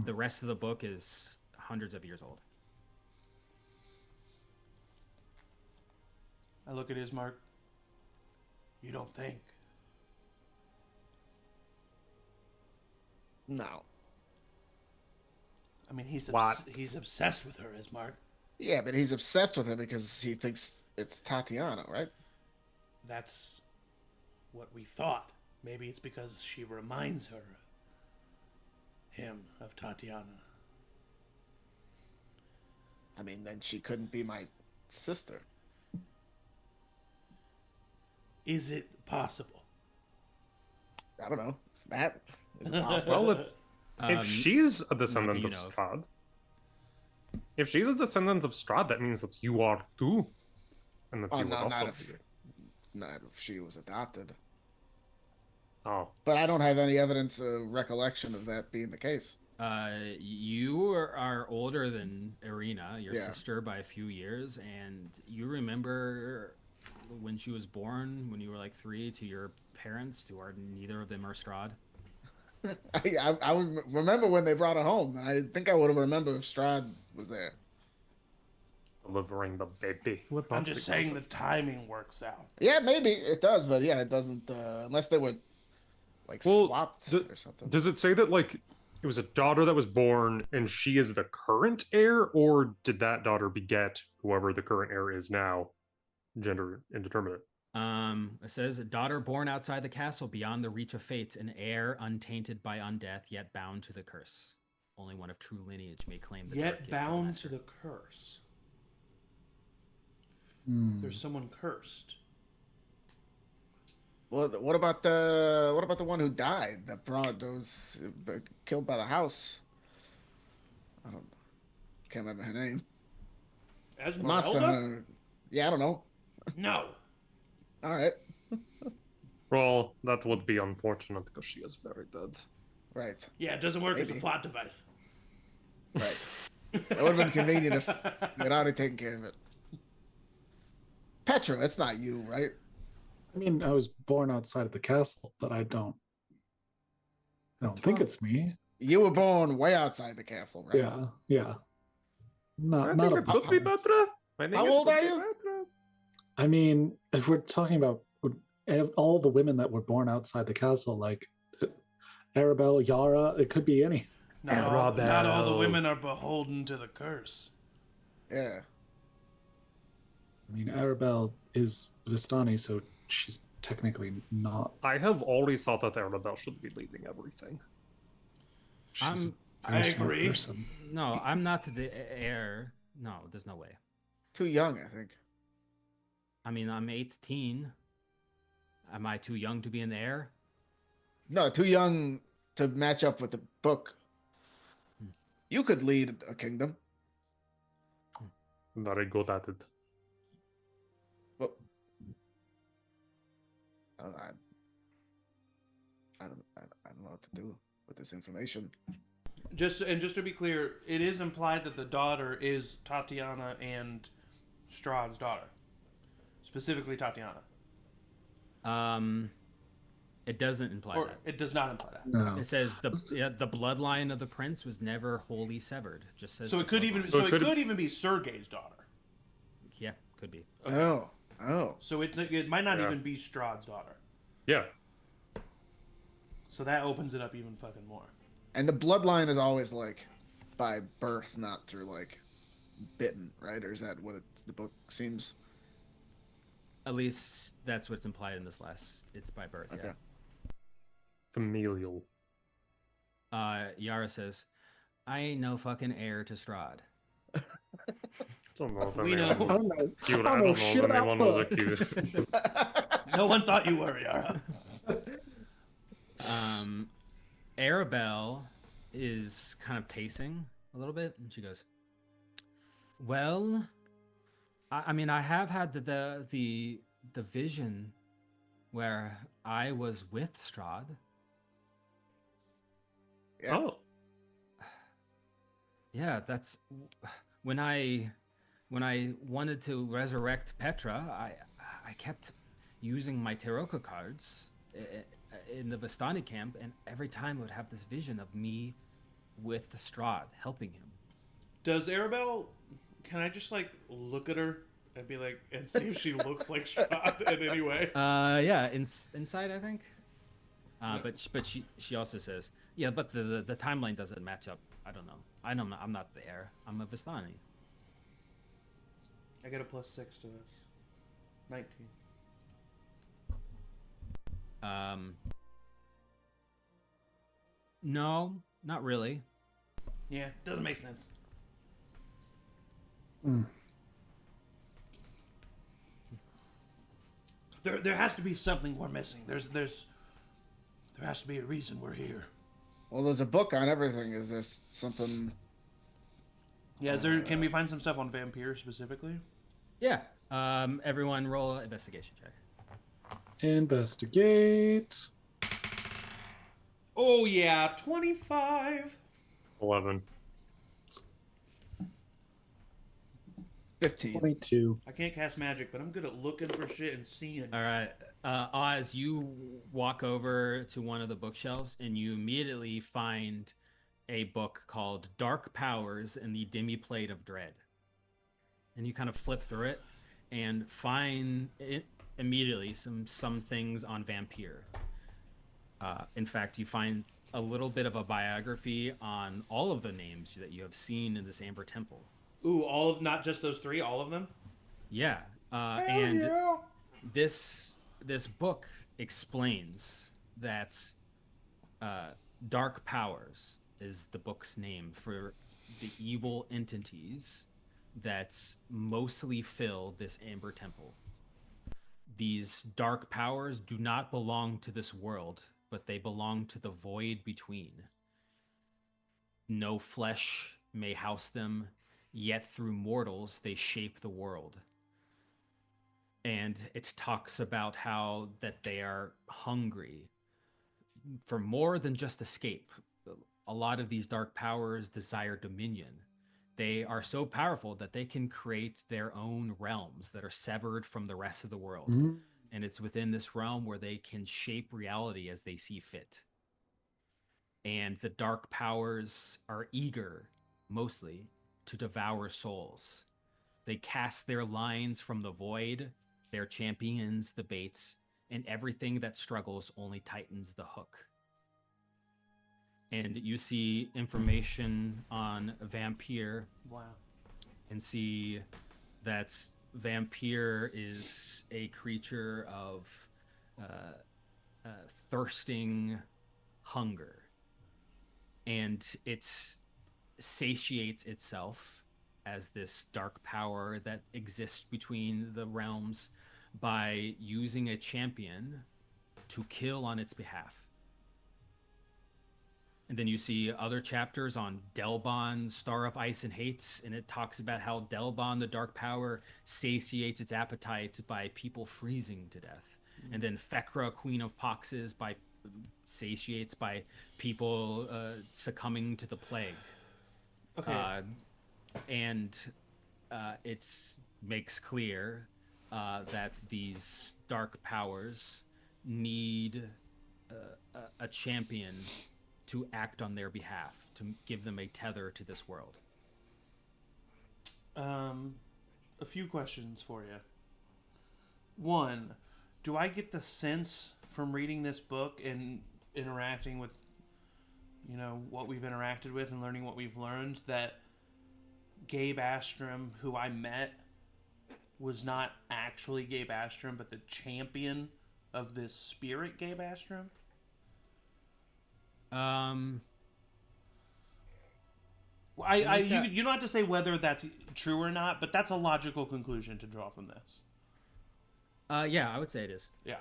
The rest of the book is hundreds of years old. I look at Ismark. You don't think? No. I mean, he's What? he's obsessed with her, Ismark. Yeah, but he's obsessed with her because he thinks it's Tatiana, right? That's what we thought. Maybe it's because she reminds him of Tatiana. I mean, then she couldn't be my sister. Is it possible? I don't know. Matt, is it possible? Well, if she's a descendant you of know of. Strahd, if she's a descendant of Strahd, that means that you are too, and that Oh, you would no, also not if, be. not if she was adopted. Oh, But I don't have any evidence or recollection of that being the case. You are older than Irina, your Yeah. sister, by a few years, and you remember when she was born, when you were like 3, to your parents, who are neither of them are Strahd. I would remember when they brought her home. I think I would have remembered if Strahd was there. delivering the baby. I'm just saying the timing works out. Yeah, maybe it does, but yeah, it doesn't unless they were like Well, swapped or something. Does it say that like it was a daughter that was born and she is the current heir, or did that daughter beget whoever the current heir is now? Gender indeterminate. It says, a daughter born outside the castle, beyond the reach of fate, an heir untainted by undeath, yet bound to the curse. Only one of true lineage may claim the dark Yet gift of the bound master. to the curse. Hmm. There's someone cursed. Well, what about the one who died that brought those killed by the house? Can't remember her name. The monster Esmeralda? hunter. Yeah, I don't know. No. All right, Well, that would be unfortunate because she is very dead. right, Yeah, it doesn't work as a Maybe. plot device. right. It would have been convenient if they'd already taken care of it. Petra, it's not you, right? I mean, I was born outside of the castle, but I don't think it's me. You were born way outside the castle, right? Yeah. Not I think of it the could be sun. Petra. I think How it old could are be you? Petra. I mean, if we're talking about all the women that were born outside the castle, like Arabelle, Yara, it could be any. Not all the Arabelle. women are beholden to the curse. Yeah. I mean, Arabelle is Vistani, so she's technically not. I have always thought that Arabelle should be leading everything. She's a I very smart agree. person. No, I'm not the heir. No, there's no way. Too young, I think. I mean, I'm 18. Am I too young to be an heir? No, too young to match up with the book. You could lead a kingdom. Very good at it. But I don't know what to do with this information. Just to be clear, it is implied that the daughter is Tatiana and Strahd's daughter. Specifically Tatiana. It doesn't imply Or that. it does not imply that. No. It says the bloodline of the prince was never wholly severed. Just says So the it could even bloodline. so it could even be Sergei's daughter. Yeah, could be. Oh. So it might not Yeah. even be Strahd's daughter. Yeah. So that opens it up even fucking more. And the bloodline is always like by birth, not through like bitten, right? Or is that what the book seems? At least that's what's implied in this last. It's by birth. Okay. Familial. Yeah. Yara says, "I ain't no fucking heir to Strahd." I don't know if We anyone know. was cute. I don't know shit if about anyone was book. accused. No one thought you were, Yara. Arabelle is kind of pacing a little bit, and she goes, "Well, I mean, I have had the vision where I was with Strahd. Yeah. Oh. Yeah, that's when I wanted to resurrect Petra. I kept using my Taroka cards in the Vistani camp, and every time I would have this vision of me with Strahd helping him." Does Arabelle? Can I just like look at her and be like, and see if she looks like Strahd in any way? Yeah, inside I think. But she also says, yeah, but the timeline doesn't match up. I don't know. I'm not the heir. I'm a Vistani. I get a +6 to this. 19. No, not really. Yeah, doesn't make sense. There has to be something we're missing. There has to be a reason we're here. Well, there's a book on everything. Is there something? Yeah, can we find some stuff on vampires specifically? Yeah. Everyone roll an investigation check. Investigate. Oh yeah, 25. 11. 15. 22. I can't cast magic, but I'm good at looking for shit and seeing. All right. Oz, you walk over to one of the bookshelves and you immediately find a book called Dark Powers and the Demi-Plate of Dread. And you kind of flip through it and find immediately some things on Vampire. In fact, you find a little bit of a biography on all of the names that you have seen in this Amber Temple. Ooh, not just those 3, all of them? Yeah. And this book explains that Dark Powers is the book's name for the evil entities that mostly fill this Amber Temple. These dark powers do not belong to this world, but they belong to the void between. No flesh may house them, yet through mortals they shape the world. And it talks about how that they are hungry for more than just escape. A lot of these dark powers desire dominion. They are so powerful that they can create their own realms that are severed from the rest of the world. And it's within this realm where they can shape reality as they see fit. And the dark powers are eager, mostly, to devour souls. They cast their lines from the void, their champions the baits, and everything that struggles only tightens the hook. And you see information on Vampire. Wow. And see that Vampire is a creature of thirsting hunger. And it satiates itself as this dark power that exists between the realms by using a champion to kill on its behalf. And then you see other chapters on Delbon, Star of Ice and Hate, and it talks about how Delbon, the dark power, satiates its appetite by people freezing to death. And then Fekra, Queen of Poxes, satiates by people succumbing to the plague. Okay. It makes clear that these dark powers need a champion to act on their behalf, to give them a tether to this world. A few questions for you. One, do I get the sense from reading this book and interacting with, what we've interacted with and learning what we've learned that Gabe Astrom, who I met was not actually Gabe Astrom, but the champion of this spirit Gabe Astrom? You don't have to say whether that's true or not, but that's a logical conclusion to draw from this. Yeah, I would say it is. Yeah.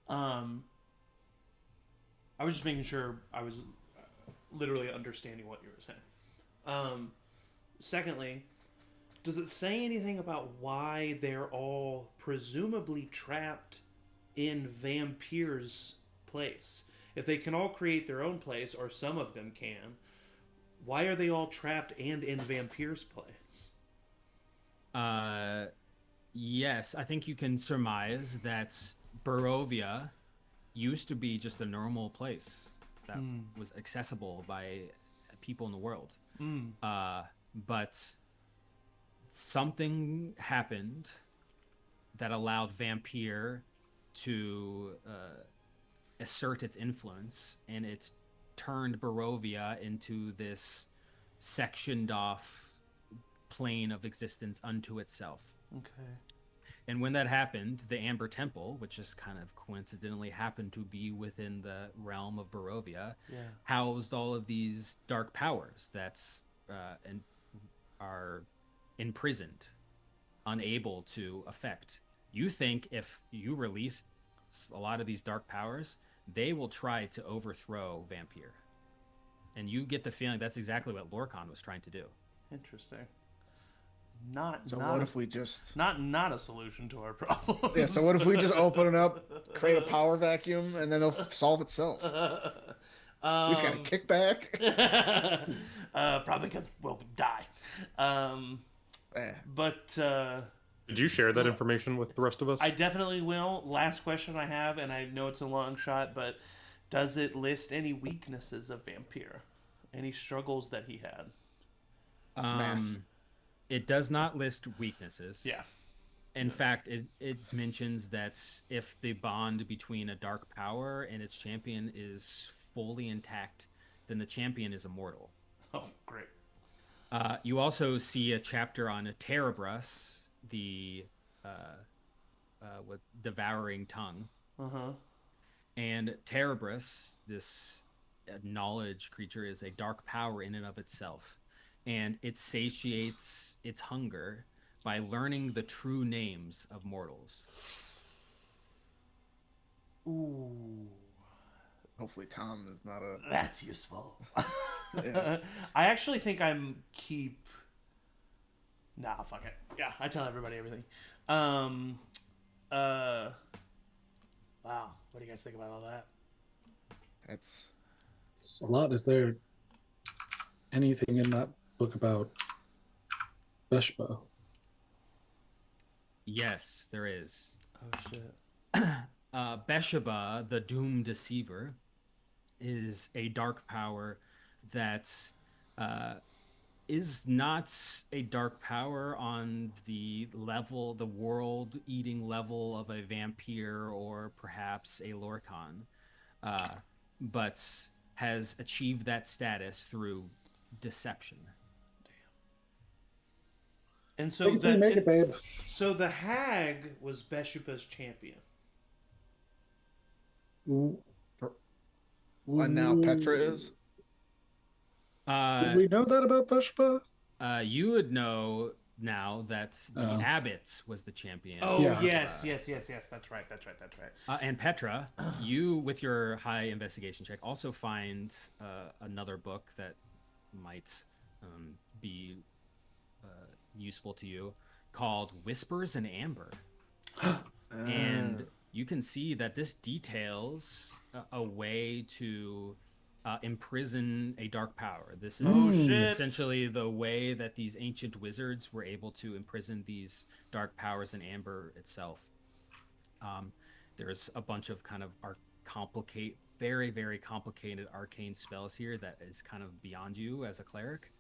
I was just making sure I was literally understanding what you were saying. Secondly, does it say anything about why they're all presumably trapped in Vampir's place? If they can all create their own place, or some of them can, why are they all trapped and in Vampir's place? Yes, I think you can surmise that Barovia used to be just a normal place that was accessible by people in the world. But something happened that allowed Vampire to assert its influence, and it's turned Barovia into this sectioned off plane of existence unto itself. Okay. And when that happened, the Amber Temple, which just kind of coincidentally happened to be within the realm of Barovia, housed all of these dark powers that's and are imprisoned, unable to affect. You think if you release a lot of these dark powers, they will try to overthrow Vampire. And you get the feeling that's exactly what Lorcan was trying to do. Interesting. What if we just not a solution to our problem? Yeah, so what if we just open it up, create a power vacuum, and then it'll solve itself? We just got a kickback. Probably because we'll die. But did you share that information with the rest of us? I definitely will. Last question I have, and I know it's a long shot, but does it list any weaknesses of Vampire? Any struggles that he had? It does not list weaknesses. Yeah. In fact, it mentions that if the bond between a dark power and its champion is fully intact, then the champion is immortal. Oh, great. You also see a chapter on a Tenebris, the with devouring tongue. And Tenebris, this knowledge creature, is a dark power in and of itself. And it satiates its hunger by learning the true names of mortals. Ooh. Hopefully Tom is not a... That's useful. Yeah. I actually think I'm keep... Nah, fuck it. Yeah, I tell everybody everything. Wow. What do you guys think about all that? It's a lot. Is there anything in that book about Veshpa? Yes, there is. Oh, shit. Besheba, the Doom Deceiver, is a dark power that is not a dark power on the level, the world-eating level of a vampire or perhaps a Lorcan, but has achieved that status through deception. And so make it, babe. So the hag was Beshupa's champion. and now Petra is. Did we know that about Veshpa? You would know now that the abbot was the champion. Oh, Yeah. yes. That's right. And Petra, you, with your high investigation check, also find another book that might be useful to you, called Whispers in Amber. And you can see that this details a way to imprison a dark power. This is essentially the way that these ancient wizards were able to imprison these dark powers in Amber itself. There's a bunch of kind of very, very complicated arcane spells here that is kind of beyond you as a cleric.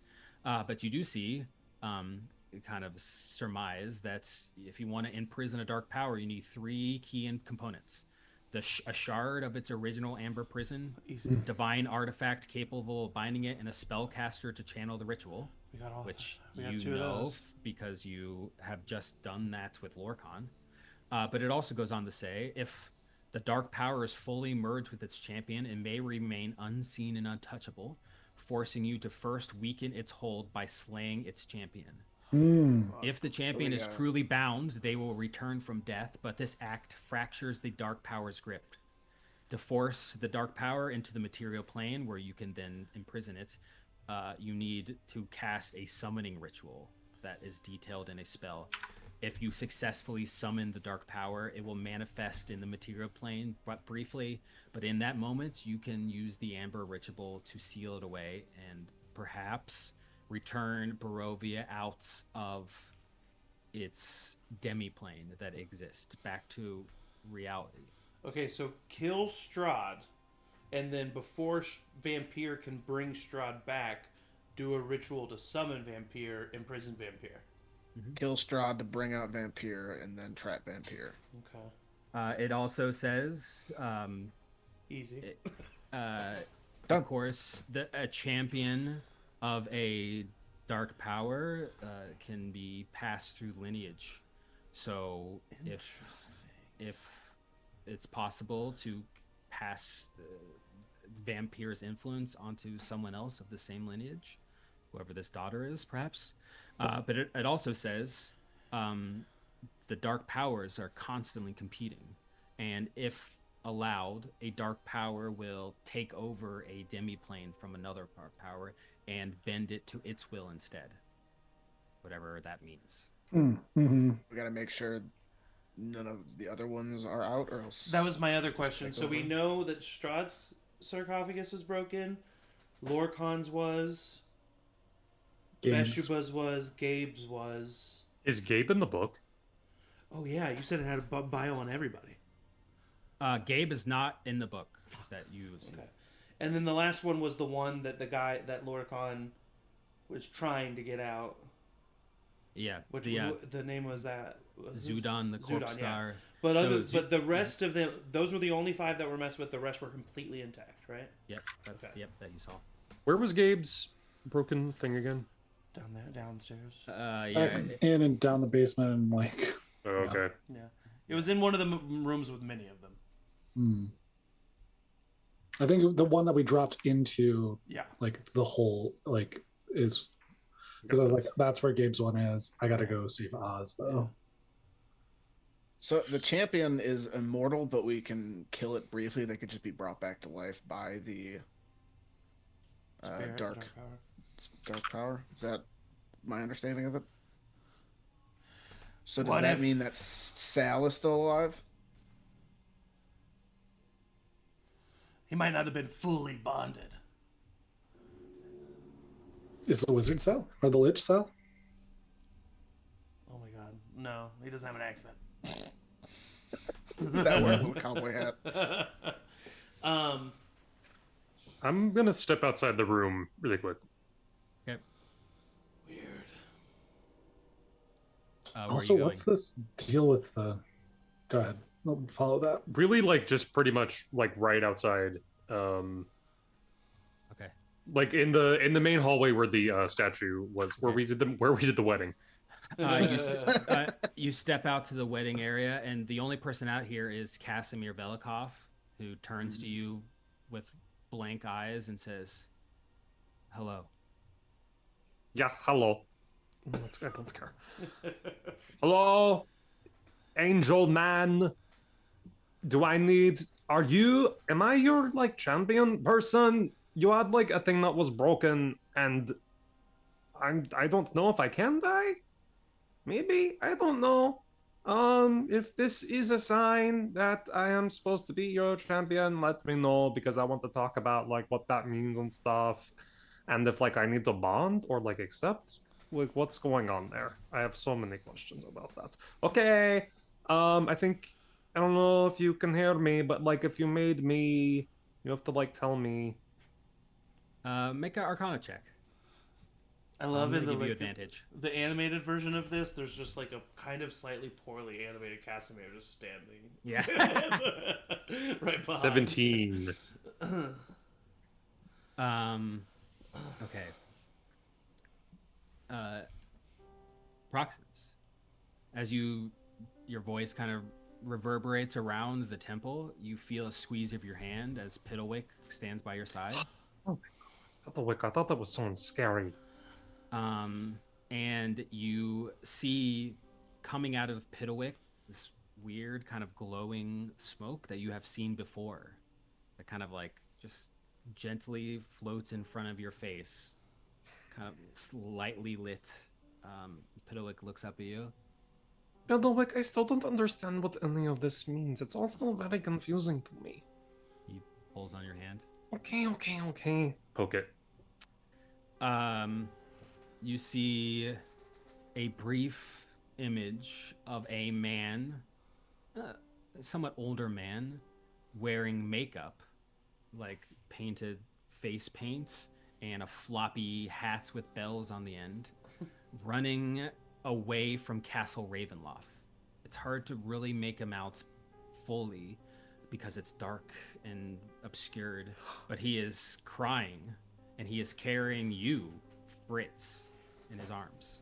But you do see, kind of surmise that if you want to imprison a dark power, you need 3 key components. A shard of its original amber prison, divine artifact capable of binding it, and a spellcaster to channel the ritual. We got all which we got you two of know those. because you have just done that with Lorcan. But it also goes on to say, if the dark power is fully merged with its champion, it may remain unseen and untouchable, forcing you to first weaken its hold by slaying its champion. If the champion is truly bound, they will return from death, but this act fractures the dark power's grip. To force the dark power into the material plane, where you can then imprison it, you need to cast a summoning ritual that is detailed in a spell. If you successfully summon the dark power, it will manifest in the material plane, but briefly. But in that moment, you can use the amber ritual to seal it away and perhaps return Barovia out of its demi-plane that exists back to reality. Okay, so kill Strahd, and then before Vampire can bring Strahd back, do a ritual to summon Vampire, imprison Vampire. Kill Strahd to bring out Vampire, and then trap Vampire. Okay. It also says, Easy. of course, a champion of a dark power can be passed through lineage. So if it's possible to pass Vampire's influence onto someone else of the same lineage, whoever this daughter is, perhaps. But it also says the dark powers are constantly competing, and if allowed, a dark power will take over a demi-plane from another dark power and bend it to its will instead, whatever that means. Mm-hmm. We got to make sure none of the other ones are out, or else. That was my other question. So we know that Strahd's sarcophagus was broken, Lorcan's was, Meshuba's was, Gabe's was. Is Gabe in the book? Oh yeah, you said it had a bio on everybody. Gabe is not in the book that you've seen. Okay. And then the last one was the one that the guy that Lorcan was trying to get out. Yeah, Which the name was that? Zudon, the corpse star. But So but the rest of them, those were the only 5 that were messed with. The rest were completely intact, right? Yep. Okay. Yep, that you saw. Where was Gabe's broken thing again? Down there, downstairs. Yeah. In and down the basement, and like. Oh, okay. Yeah, it was in one of the rooms with many of them. I think the one that we dropped into, Yeah. like the whole, like, is because I was like, that's where Gabe's one is. I gotta go save Oz though. So the champion is immortal, but we can kill it briefly. They could just be brought back to life by the dark power. Is that my understanding of it? So does that mean that Sal is still alive? He might not have been fully bonded. Is the wizard cell or the lich cell? Oh my god, no, he doesn't have an accent. That wears a little cowboy hat. I'm gonna step outside the room really quick. Okay. Weird. Also, what's this deal with the? Go ahead. I'll follow that. Really, like just pretty much like right outside. Okay. Like in the main hallway where the statue was, where we did the wedding. You step out to the wedding area, and the only person out here is Casimir Velikov, who turns to you with blank eyes and says, "Hello." Yeah, hello. I don't care. Hello, angel man. Am I your like champion person? You had like a thing that was broken, and I don't know if I can die. Maybe, I don't know. If this is a sign that I am supposed to be your champion, let me know, because I want to talk about like what that means and stuff. And if like I need to bond or like accept, like what's going on there? I have so many questions about that. Okay. I don't know if you can hear me, but like if you made me, you have to like tell me. Make an Arcana check. I love it. Give you advantage. The animated version of this, there's just like a kind of slightly poorly animated Casimir just standing. Yeah. Right behind. 17. Okay. Proximus, as your voice kind of reverberates around the temple, you feel a squeeze of your hand as Piddlewick stands by your side. Piddlewick, I thought that was someone scary. And you see coming out of Piddlewick this weird kind of glowing smoke that you have seen before, that kind of like just gently floats in front of your face, kind of slightly lit. Piddlewick looks up at you. Piddlewick, I still don't understand what any of this means. It's all still very confusing to me. He pulls on your hand. Okay. Poke it. You see a brief image of a man, somewhat older man, wearing makeup, like painted face paints, and a floppy hat with bells on the end, running away from Castle Ravenloft. It's hard to really make him out fully because it's dark and obscured, but he is crying, and he is carrying you, Fritz, in his arms.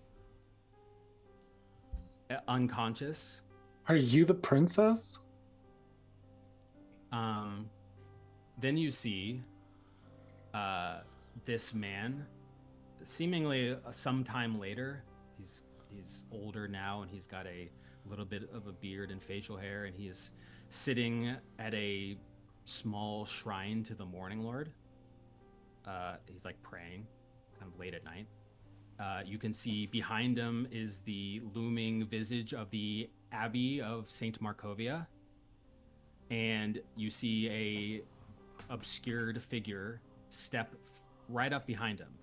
Unconscious. Are you the princess? Then you see this man, seemingly some time later. He's older now, and he's got a little bit of a beard and facial hair, and he is sitting at a small shrine to the Morning Lord. He's like praying, kind of late at night. You can see behind him is the looming visage of the Abbey of Saint Markovia, and you see a obscured figure step right up behind him,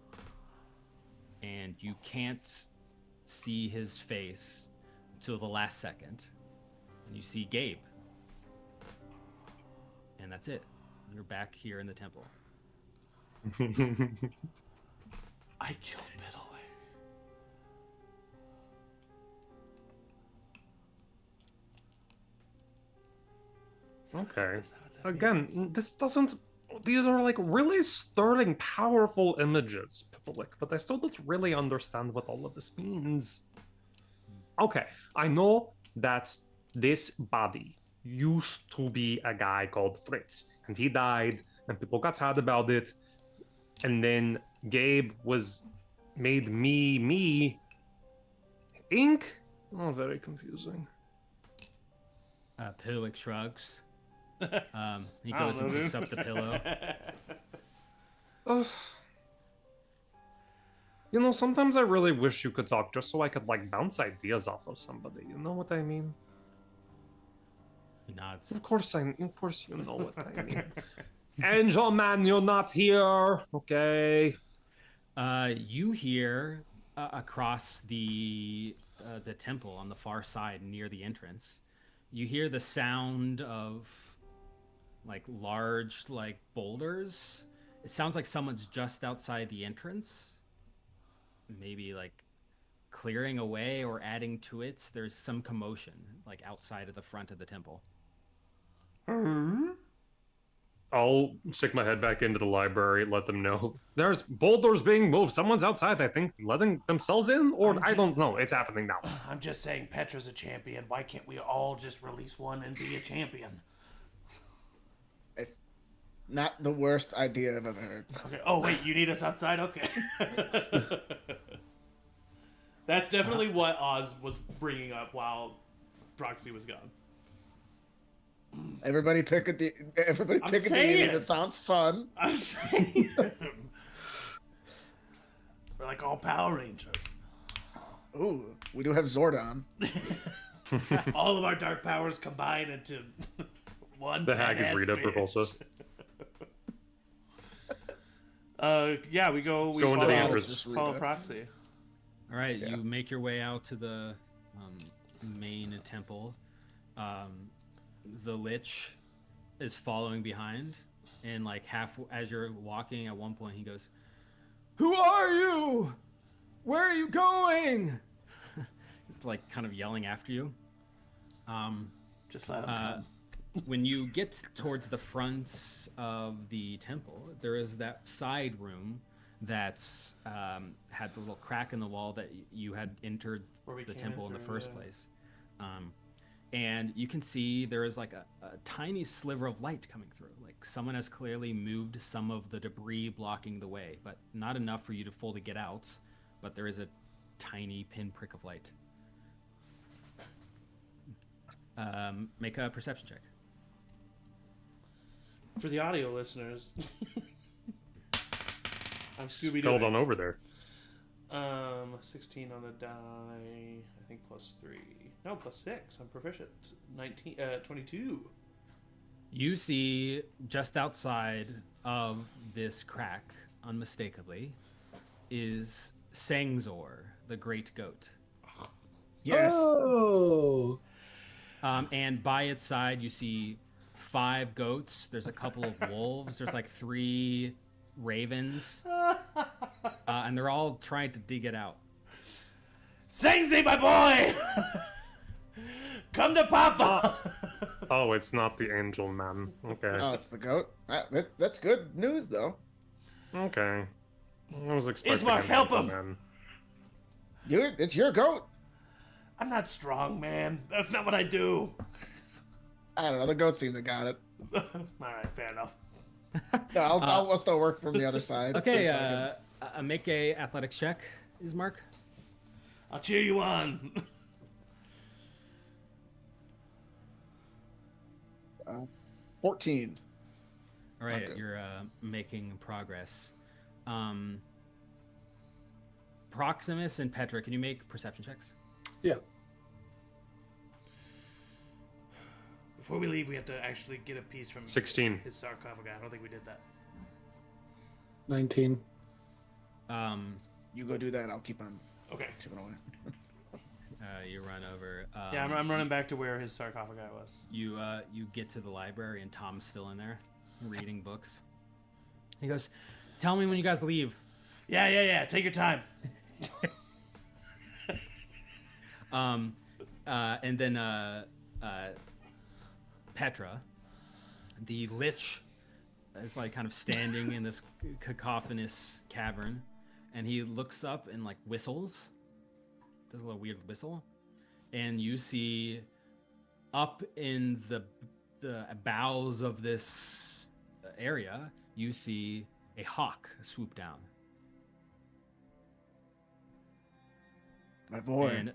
and you can't see his face until the last second. And you see Gabe, and that's it. You're back here in the temple. I killed Piddlewick. Okay. Again, this doesn't... These are like really sterling, powerful images, Piddlewick, but I still don't really understand what all of this means. Okay, I know that this body used to be a guy called Fritz, and he died, and people got sad about it, and then Gabe was made me. I think. Oh, very confusing. Piddlewick shrugs. He goes and picks up the pillow. You know, sometimes I really wish you could talk just so I could like bounce ideas off of somebody. You know what I mean? He nods. Of course you know what I mean. Angel man, you're not here. Okay. You hear across the temple on the far side near the entrance, you hear the sound of like large like boulders. It sounds like someone's just outside the entrance, maybe like clearing away or adding to it. There's some commotion like outside of the front of the temple. I'll stick my head back into the library, let them know. There's boulders being moved. Someone's outside, I think, letting themselves in? Or I don't know. It's happening now. I'm just saying Petra's a champion. Why can't we all just release one and be a champion? It's not the worst idea I've ever heard. Okay. Oh, wait, you need us outside? Okay. That's definitely what Oz was bringing up while Proxy was gone. Everybody pick a deity that sounds fun. I'm saying. We're like all Power Rangers. Ooh, we do have Zordon. All of our dark powers combine into one. The hag is Rita Repulsa. Yeah, we go into the entrance. Follow Proxy. All right, Yeah. you make your way out to the main temple. The Lich is following behind, and like as you're walking, at one point he goes, Who are you? Where are you going? he's like kind of yelling after you. Just let him come. When you get towards the front of the temple, there is that side room that's had the little crack in the wall that you had entered Where we the came temple in the through, first yeah. place. And you can see there is like a tiny sliver of light coming through. Like someone has clearly moved some of the debris blocking the way, but not enough for you to fully get out. But there is a tiny pinprick of light. Make a perception check. For the audio listeners, I'm Scooby Held Doo. on over there. 16 on the die. I think +3. No, +6. I'm proficient. 22. You see just outside of this crack, unmistakably, is Sangzor, the great goat. Yes. Oh. And by its side, you see 5 goats. There's a couple of wolves. There's like 3 ravens. And they're all trying to dig it out. Sangzi, my boy! Come to Papa! Oh, it's not the angel man. Okay. Oh, it's the goat. That's good news, though. Okay. I was expecting Ismark, an help angel him! man. It's your goat. I'm not strong, man. That's not what I do. I don't know. The goat seemed to got it. Alright, fair enough. No, I'll still work from the other side. Okay, See if I can- make a athletics check, Ismark. I'll cheer you on. 14. All right, Okay. you're making progress. Proximus and Petra, can you make perception checks? Yeah. Before we leave, we have to actually get a piece from 16. his sarcophagus. I don't think we did that. 19. You go do that. I'll keep on Okay. chipping away. You run over. Yeah, I'm running back to where his sarcophagus was. You get to the library and Tom's still in there, reading books. He goes, "Tell me when you guys leave." Yeah. Take your time. And then Petra, the lich, is like kind of standing in this cacophonous cavern, and he looks up and like whistles, does a little weird whistle, and you see up in the bowels of this area, you see a hawk swoop down. My boy. And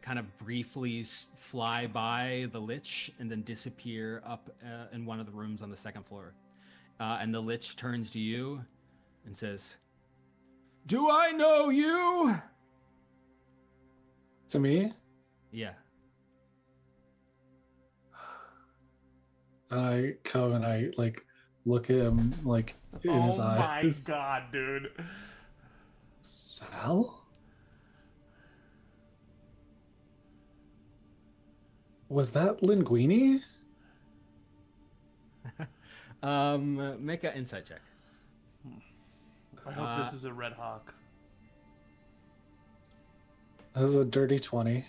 kind of briefly fly by the lich and then disappear up in one of the rooms on the second floor. And the lich turns to you and says, Do I know you? To me? "Yeah." I come and I like look at him like in his eyes. god, dude. Sal? Was that Linguini? Make an insight check. I hope this is a red hawk. That was a dirty 20.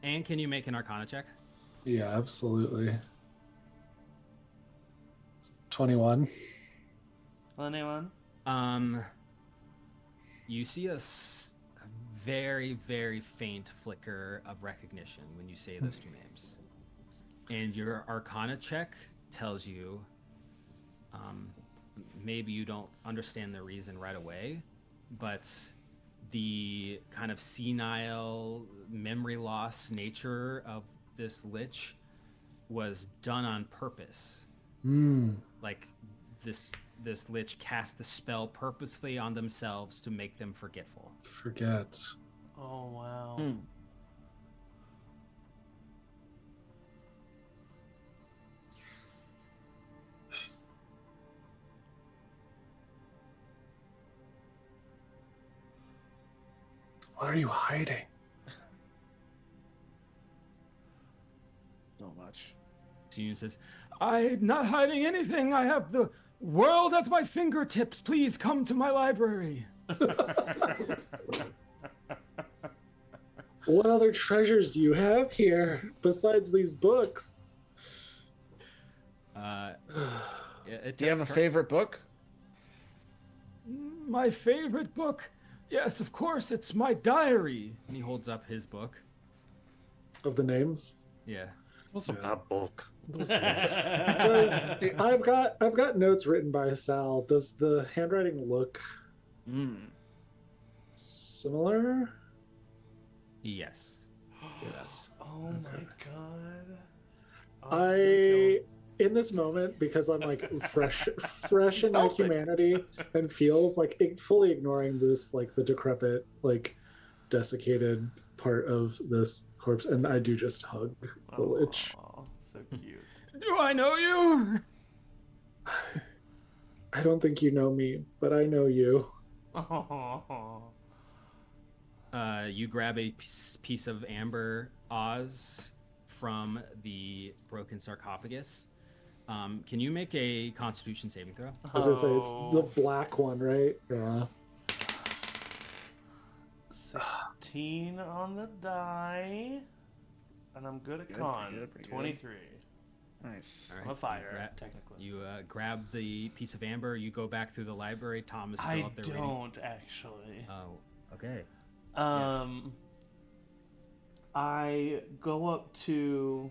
And can you make an arcana check? Yeah, absolutely. 21. Anyone? You see a very, very faint flicker of recognition when you say those two names. And your arcana check tells you, maybe you don't understand the reason right away, but the kind of senile memory loss nature of this lich was done on purpose. Like this lich cast the spell purposefully on themselves to make them forgetful. Forget. Oh, wow. What are you hiding? So much. Sunion says, I'm not hiding anything. I have the world at my fingertips. Please come to my library. What other treasures do you have here besides these books? Do Do you have a favorite book? My favorite book. Yes, of course, it's my diary. And he holds up his book. Of the names. Yeah. It was a bad book. I've got notes written by Sal. Does the handwriting look similar? Yes. Yes. Oh my god. In this moment, because I'm like fresh in my humanity, and feels like fully ignoring this, like the decrepit, like desiccated part of this corpse, and I do just hug the lich. Aw, so cute. Do I know you? I don't think you know me, but I know you. You grab a piece of amber, Oz, from the broken sarcophagus. Can you make a Constitution saving throw? I was gonna say it's the black one, right? Yeah. 16 on the die. And I'm good at con. pretty good. 23. Nice. All I'm a fighter, technically. You grab the piece of amber. You go back through the library. Tom is still I up there reading. don't actually. Oh, okay. I go up to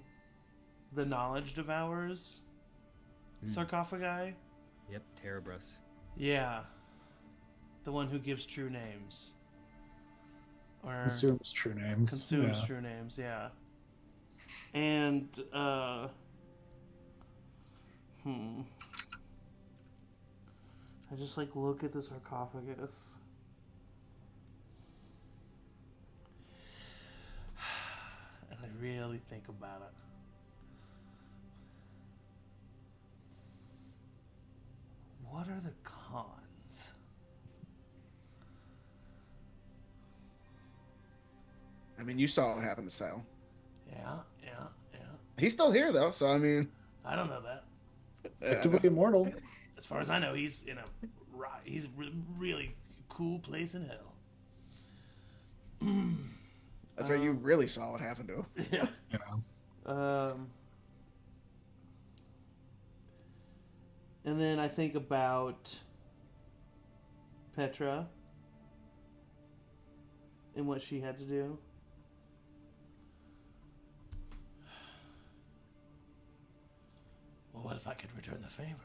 the Knowledge Devourers sarcophagi. Yep, Tenebris. Yeah. The one who gives true names. Or Consumes true names. consumes true names, yeah. And, I just, like, look at the sarcophagus. And I really think about it. What are the cons? I mean, you saw what happened to Sal. Yeah. He's still here though, so I mean, I don't know that. Actively immortal. As far as I know, he's in a really cool place in hell. that's right. You really saw what happened to him. Yeah. Yeah. And then I think about Petra and what she had to do. Well, what if I could return the favor?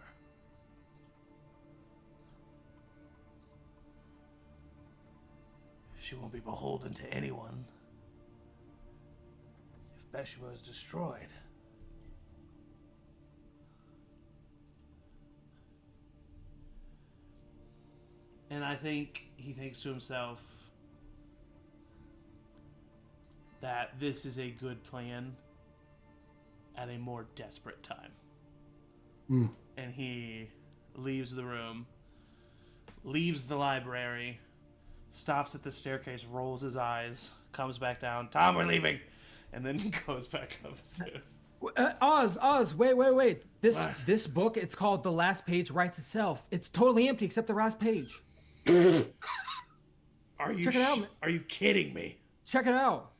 She won't be beholden to anyone if Beshua is destroyed. And I think he thinks to himself that this is a good plan at a more desperate time. And he leaves the room, leaves the library, stops at the staircase, rolls his eyes, comes back down. Tom, we're leaving! And then goes back up the stairs. Oz, wait. What? This book, it's called The Last Page Writes Itself. It's totally empty except the last page. Are you Check it out, man. Are you kidding me? Check it out.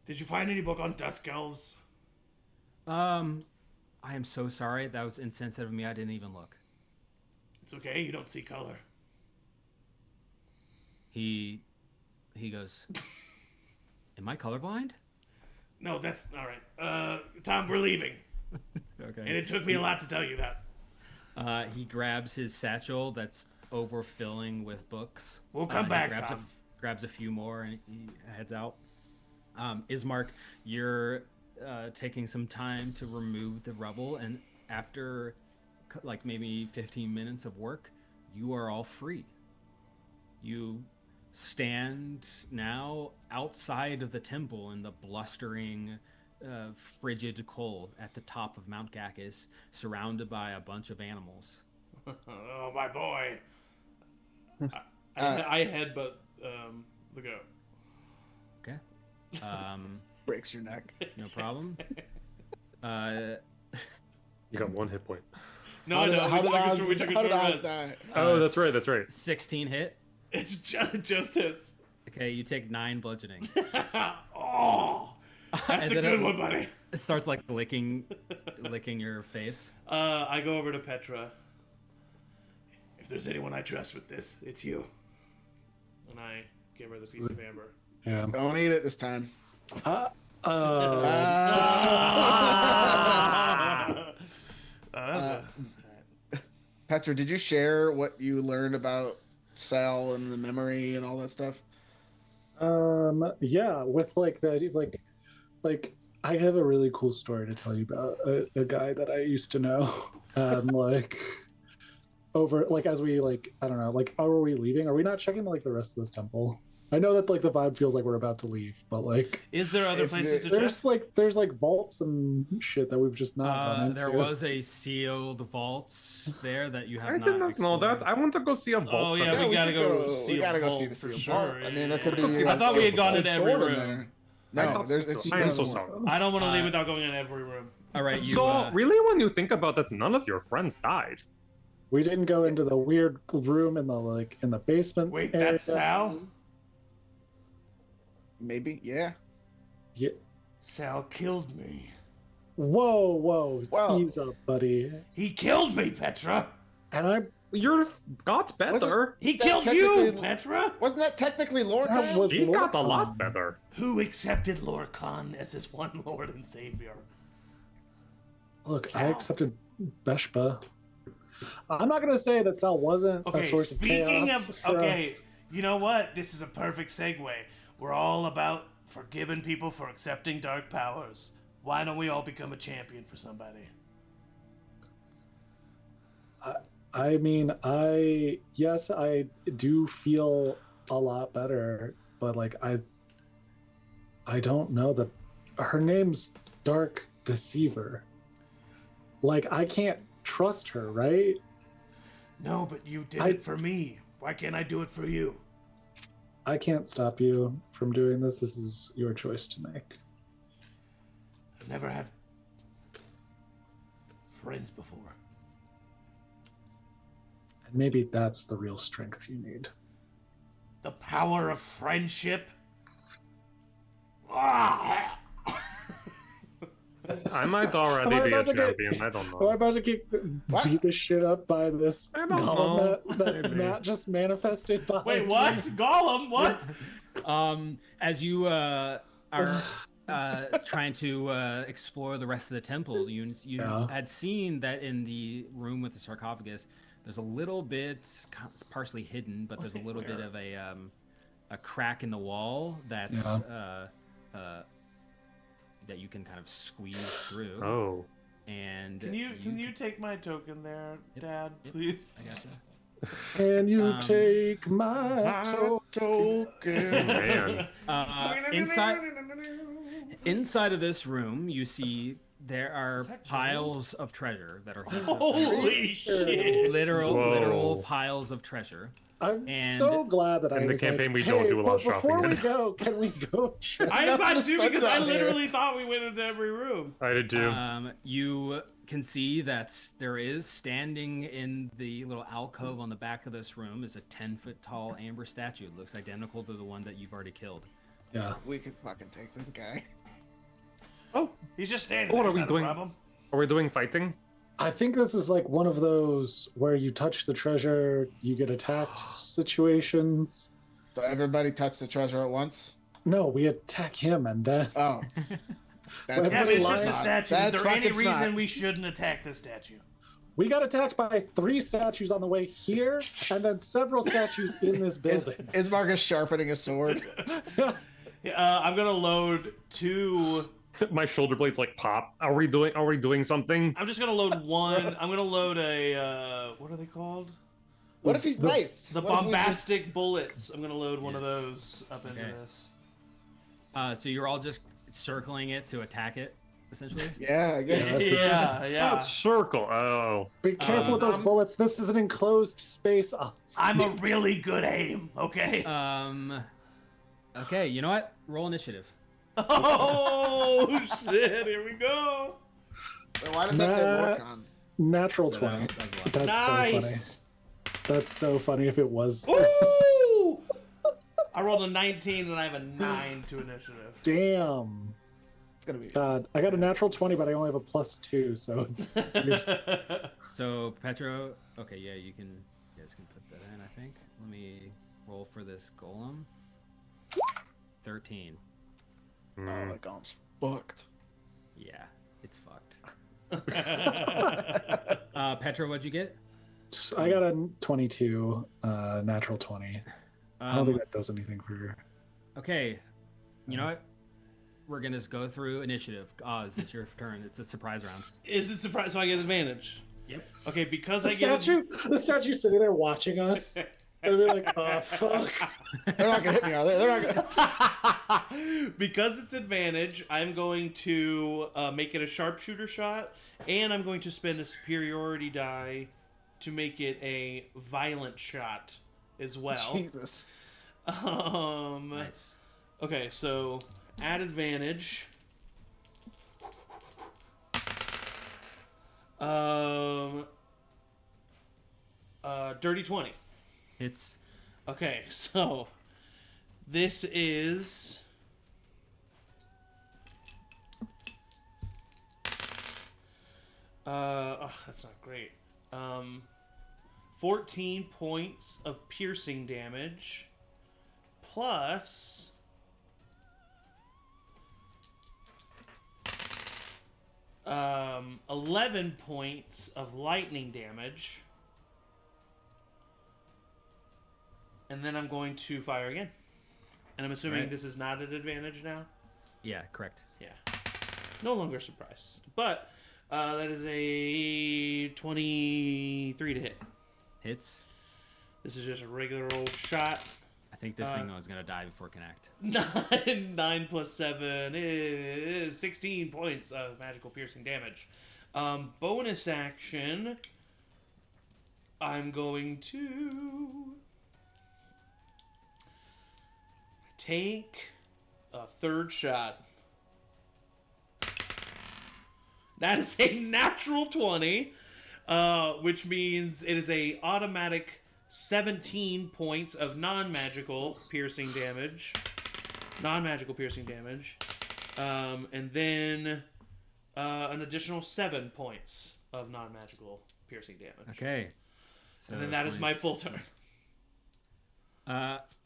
Did you find any book on Dusk Elves? I am so sorry. That was insensitive of me. I didn't even look. It's okay, you don't see color. He goes, am I colorblind? No, that's all right. Tom, we're leaving. Okay. And it took me a lot to tell you that. He grabs his satchel that's overfilling with books. We'll come He back, grabs Tom. grabs a few more and he heads out. Ismark, you're taking some time to remove the rubble, and after like maybe 15 minutes of work, you are all free. You stand now outside of the temple in the blustering, frigid cold at the top of Mount Gacchus, surrounded by a bunch of animals. Oh, my boy. I headbutt the goat. Okay. Breaks your neck. No problem. You got 1 hit point. No, I know. We took a short rest. Die? Oh, that's right. 16 hit. It's just hits. Okay, you take 9 bludgeoning. Oh, that's a then good one, buddy. It starts like licking your face. I go over to Petra. there's anyone I trust with this, it's you. And I give her the piece of amber. Yeah. Don't eat it this time. Petra, did you share what you learned about Sal and the memory and all that stuff? Yeah, with like the idea, like I have a really cool story to tell you about a guy that I used to know. Like over like as we like I don't know, like are we leaving? Are we not checking like the rest of this temple? I know that like the vibe feels like we're about to leave, but like is there other places to check? There's like vaults and shit that we've just not gone into. There was a sealed vault there that you have I not did not know explored. that. I want to go see a vault. Oh yeah, first. we gotta go. We gotta go see the for sealed sure. vault. I mean, there could be. I thought we had gone into every sword in room. there. I No, thought there's. so. it's- I am so sorry. I don't want to leave without going in every room. All right, you. So really, when you think about it, none of your friends died. We didn't go into the weird room in the basement. Wait, area. that's Sal? Maybe, yeah. Yeah. Sal killed me. Whoa, Well- ease up, buddy. He killed me, Petra. And Your got better. He That killed you, technically- Petra. Wasn't that technically Lord? That was He got a Lorcan. lot better. Who accepted Lorcan as his one Lord and Savior? Look, I Sal. accepted Beshba. I'm not gonna say that Sal wasn't a Okay, source of speaking chaos of for okay, us. you know what? This is a perfect segue. We're all about forgiving people for accepting dark powers. Why don't we all become a champion for somebody? I mean, I do feel a lot better, but like I don't know that her name's Dark Deceiver. Like I can't trust her, right? No, but you did I- it for me. Why can't I do it for you? I can't stop you from doing this. This is your choice to make. I've never had friends before. And maybe that's the real strength you need. The power of friendship. Ah! I might already Am I be a about to get- champion. I don't Am I know. about to get beat the shit up by this I don't golem know. that Maybe. Matt just manifested behind Wait, what? me? Gollum, what? As you are trying to explore the rest of the temple, you Yeah. had seen that in the room with the sarcophagus, there's a little bit, it's partially hidden, but there's a little bit of a crack in the wall that's that you can kind of squeeze through. Oh. And Can you take my token there, Dad, please? I gotcha. Can you take my token? Man. Inside of this room, you see there are that piles of treasure that are here. Holy shit! literal Whoa. piles of treasure. I'm And so glad that in I the was campaign, like, we don't hey, do a lot of but before shopping we in. go, can we go check? I thought too because I out here. literally thought we went into every room. I did too. You can see that there is standing in the little alcove on the back of this room is a 10-foot tall amber statue. It looks identical to the one that you've already killed. Yeah. We could fucking take this guy. Oh, He's just standing What there. are we It's not a doing? problem. are we doing fighting? I think this is like one of those where you touch the treasure, you get attacked situations. So everybody touch the treasure at once? No, we attack him and then Oh. That's Yeah, but it's just a smart. statue. Is That's there any fucking smart. reason we shouldn't attack the statue? we got attacked by 3 statues on the way here, and then several statues in this building. Is Marcus sharpening a sword? I'm gonna load 2. My shoulder blades like pop. Are we doing something? I'm just gonna load 1. I'm gonna load a what are they called? What if he's nice? The What if we just- bombastic bullets. I'm gonna load one of Yes. those up into Okay. this. So you're all just circling it to attack it, essentially? Yeah, I guess. Yeah. Circle. Oh. Be careful with those bullets. This is an enclosed space. I'm a really good aim. Okay. Okay, you know what? Roll initiative. Oh shit! Here we go. Why does that say Nah. Lorcan? Natural That 20. was the last That's so funny. Nice. That's so funny if it was. Ooh! I rolled a 19 and I have a 9 to initiative. Damn. It's gonna be. God, I got a natural 20, but I only have a +2, so it's. So Petro, okay, yeah, you can. guys can put that in, I think. Let me roll for this golem. 13. Oh, that golem's fucked. Yeah, it's fucked. Petra, what'd you get? I got a 22, natural 20. I don't think that does anything for. Okay, you know what? We're gonna just go through initiative. Oz, it's your turn. It's a surprise round. Is it surprise? So I get advantage. Yep. Okay, because The statue sitting there watching us. And we're like, oh fuck. They're not gonna hit me, are they? They're not gonna. Because it's advantage, I'm going to make it a sharpshooter shot, and I'm going to spend a superiority die to make it a violent shot as well. Jesus. Nice. Okay, so at advantage. Dirty 20. Hits. Okay, so this is that's not great. 14 points of piercing damage plus 11 points of lightning damage. And then I'm going to fire again. And I'm assuming this is not at advantage now? Yeah, correct. Yeah. No longer surprised. But that is a 23 to hit. Hits. This is just a regular old shot. I think this thing is gonna die before connect. 9 plus 7 is 16 points of magical piercing damage. Bonus action. I'm going to take a third shot. That is a natural 20, which means it is a automatic 17 points of non-magical piercing damage. Non-magical piercing damage. And then an additional 7 points of non-magical piercing damage. Okay. So And then that is my full turn.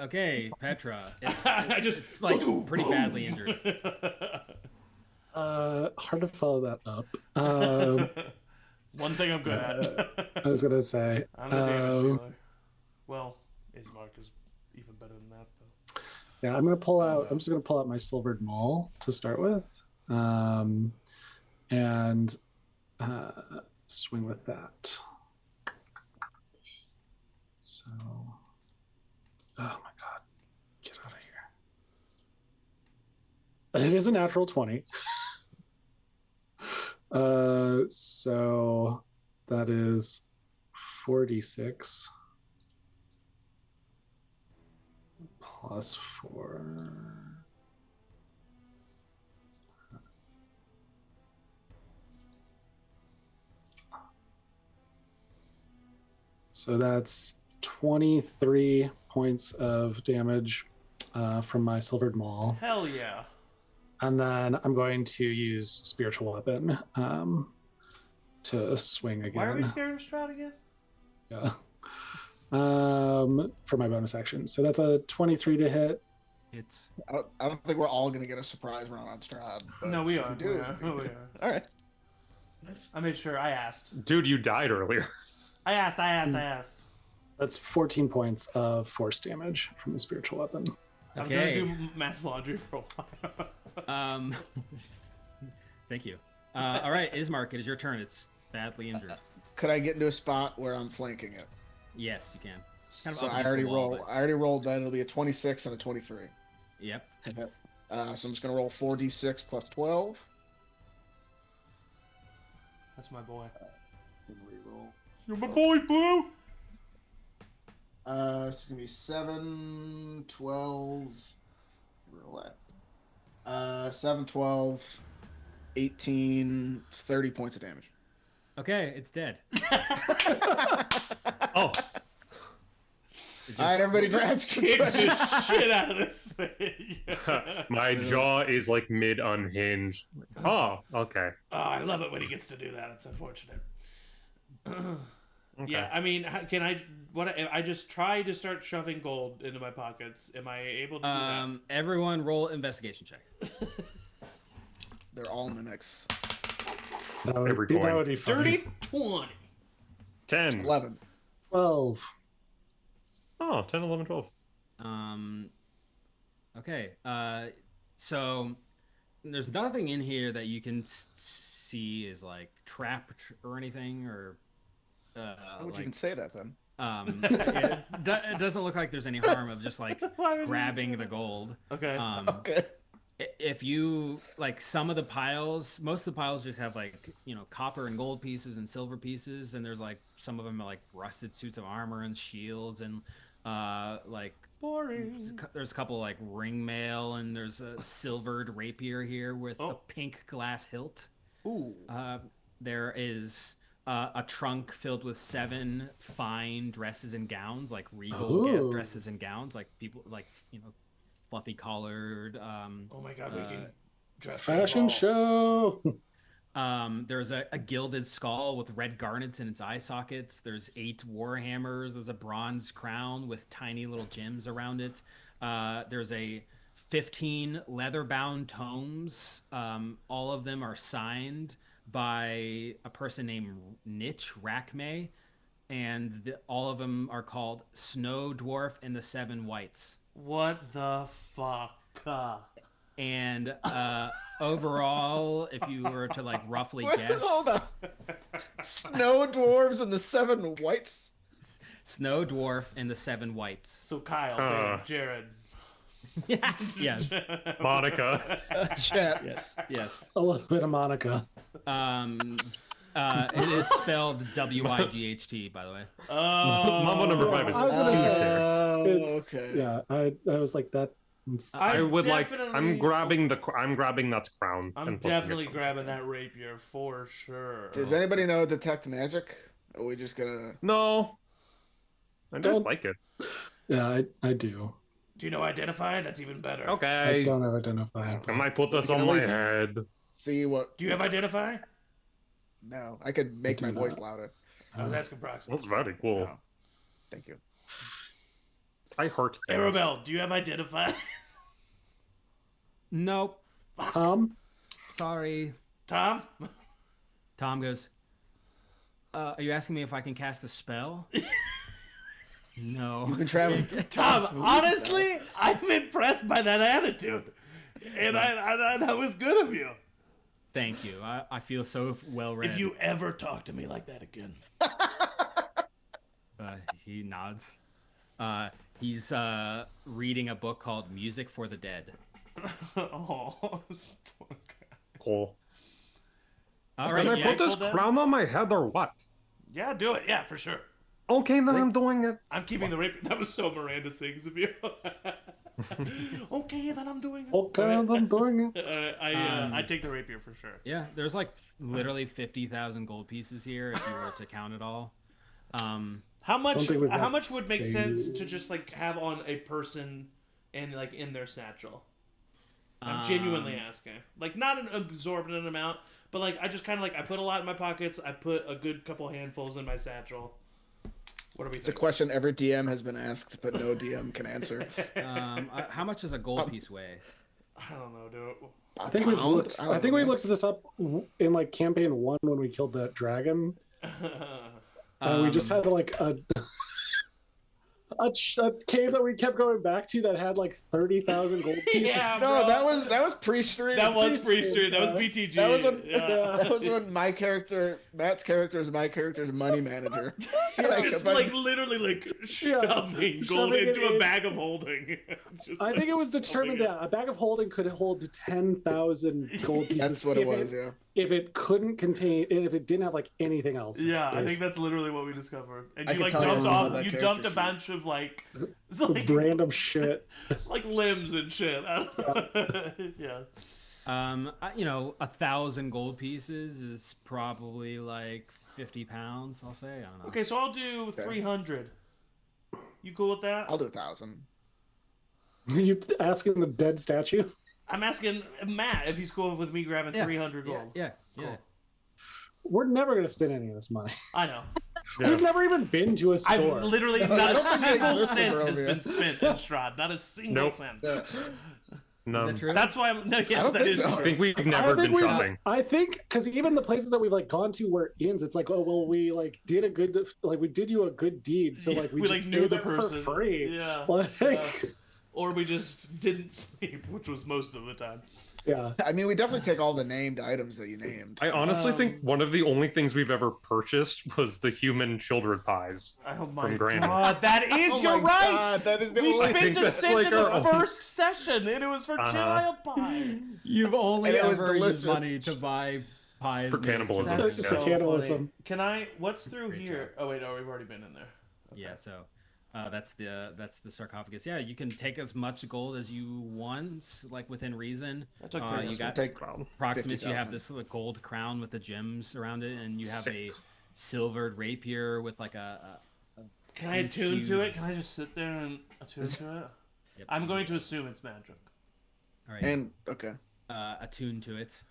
Okay, Petra. It's like pretty badly injured. Hard to follow that up. One thing I'm good at. I was gonna say. I'm the damage dealer. Well, Ismark is even better than that, though. Yeah, I'm just gonna pull out my silvered maul to start with, and swing with that. So, oh my god, get out of here! It is a natural 20. So that is 46 plus 4. So that's 23 points of damage from my silvered maul. Hell yeah. And then I'm going to use spiritual weapon to swing again. Why are we scared of Strahd again? Yeah. For my bonus action. So that's a 23 to hit. It's I don't think we're all gonna get a surprise round on Strahd. but No, we if are. we do. We are. We are. All right. I made sure I asked. Dude, you died earlier. I asked. That's 14 points of force damage from the spiritual weapon. I'm going to okay. do Matt's laundry for a while. Thank you. All right, Ismark, it is your turn. It's badly injured. Could I get into a spot where I'm flanking it? Yes, you can. It's kind of So up I against the already wall, rolled. but- I already rolled that. It'll be a 26 and a 23. Yep. So I'm just gonna roll 4d6 plus 12. That's my boy. Reroll. You're my boy, Blue! It's gonna be 7, 12. Roll that. 7, 12, 18, 30 points of damage. Okay, it's dead. Oh, It All right, everybody, grab some Kick treasure. the shit out of this thing. my jaw is like mid unhinged. Oh, okay. Oh, I love it when he gets to do that. It's unfortunate. Okay. Yeah, I mean, can I? What I just try to start shoving gold into my pockets? Am I able to do that? Everyone, roll investigation check. They're almanacs. That would Every be, that coin. would be funny. Dirty 20. 10. 11. 12. Oh, 10, 11, 12. Okay. So there's nothing in here that you can see is like trapped or anything, or Why would you like even say that then? it doesn't look like there's any harm of just like Why would you grabbing say the that? gold. Okay. Okay. If you like some of the piles, most of the piles just have like, you know, copper and gold pieces and silver pieces, and there's like some of them are like rusted suits of armor and shields, and like Boring. there's a couple like ring mail, and there's a silvered rapier here with a pink glass hilt. Ooh. There is a trunk filled with 7 fine dresses and gowns, like regal Ooh. dresses and gowns, like people like, you know, fluffy collared. Oh my god, we can dress for the Fashion ball. show. There's a gilded skull with red garnets in its eye sockets. There's 8 war hammers. There's a bronze crown with tiny little gems around it. There's a 15 leather-bound tomes. All of them are signed by a person named Nitch Rackmay, and all of them are called Snow Dwarf and the 7 Whites. What the fuck? And overall, if you were to like roughly Wait, guess, hold on. Snow dwarves and the 7 whites. Snow Dwarf and the 7 Whites. So Kyle, Dave, Jared. Yes. Monica. Chat. Yes. A little bit of Monica. It is spelled Wight, by the way. Mambo number 5 is I was gonna say, Oh, it's, okay. yeah, I was like that. I would like. definitely- I'm grabbing that crown. I'm and putting definitely it on. grabbing that rapier for sure. Does anybody know detect magic? Are we just gonna? No. I just Don't- like it. Yeah, I do. Do you know identify? That's even better. I Okay. don't have identify. I might put this We can on my always- head. See what? Do you have identify? No, I could make do my voice not. louder. I was asking Proximus. That's very cool. No. Thank you. I hurt things. Arabelle, do you have identify? Nope. Sorry. Tom? Tom goes, are you asking me if I can cast a spell? No. You've been traveling. Tom, honestly, I'm impressed by that attitude. And I that was good of you. Thank you. I feel so well read. If you ever talk to me like that again. He nods. He's reading a book called Music for the Dead. Oh. Cool. All Can right. I put this Full dead? crown on my head or what? Yeah, do it. Yeah, for sure. Okay, then I'm doing it. I'm keeping the rapier. That was so Miranda sings of you. Okay, then I'm doing it. Okay, I'm doing it. I take the rapier for sure. Yeah, there's like literally 50,000 gold pieces here if you were to count it all. How much? think we've How got much would make sense to space. just like have on a person and like in their satchel? I'm genuinely asking. Like not an absorbent amount, but like I just kind of like I put a lot in my pockets. I put a good couple handfuls in my satchel. What do we It's a think? question every DM has been asked, but no DM can answer. How much does a gold piece weigh? I don't know, dude. I think we've Pound? looked. I don't I think know, we man. looked this up in like campaign 1 when we killed that dragon. We just had like a cave that we kept going back to that had like 30,000 gold pieces. Yeah, No, bro. that was pre-stream. That was Pre-stream, pre-stream. That was yeah. BTG. That was when, yeah. that was when Matt's character is my character's money manager. It's Like, just if I- like literally like shoving gold Shoving it into a in. bag of holding. Just, I like, think it was determined shoving it. that a bag of holding could hold 10,000 gold pieces. That's what it if was, yeah. If it couldn't contain, if it didn't have like anything else. Yeah, I Yes. think that's literally what we discovered. And I you can like tell you dumped more off. about that You dumped character a bunch of like random shit. like limbs and shit. Yeah. You know, 1,000 gold pieces is probably like 50 pounds. I'll say. I don't know. Okay, so I'll do 300. You cool with that? I'll do 1,000. You asking the dead statue? I'm asking Matt if he's cool with me grabbing Yeah, 300 yeah, gold. Yeah. Cool. We're never gonna spend any of this money. I know. Yeah. We've never even been to a store. I've literally No, I not a don't think it single exists in cent has Barovia. been spent in Strahd. Not a single Nope. cent. Yeah. No. Is that true? That's why I'm. No, yes, don't that think is so. I true. think we've I never think been shopping. I think because even the places that we've like gone to were inns. It's like, oh well, we like did a good, like we did you a good deed, so like we We, just like, knew stayed the there person. for free. Yeah. Like, Yeah. Or we just didn't sleep, which was most of the time. yeah. I mean, we definitely take all the named items that you named. I honestly think one of the only things we've ever purchased was the human children pies. Oh my From Granny. god, that is, Oh you're my right! God, that is the We only- I think spent a that's cent like in the our first session, and it was for child pie. You've only And it was ever used delicious. money to buy pies For made cannibalism. from- It's That's for so cannibalism. funny. Can I? What's through Great here? job. Oh wait, no, we've already been in there. Yeah, so that's the sarcophagus. Yeah, you can take as much gold as you want, like within reason. That took 3 you minutes. got Take Proximus. You have 50,000. this like, gold crown with the gems around it, and you have Sick. a silvered rapier with like a Can I attune to it? Can I infused- just sit there and attune to it? Yep. I'm going to assume it's magic. all right, And okay. attune to it.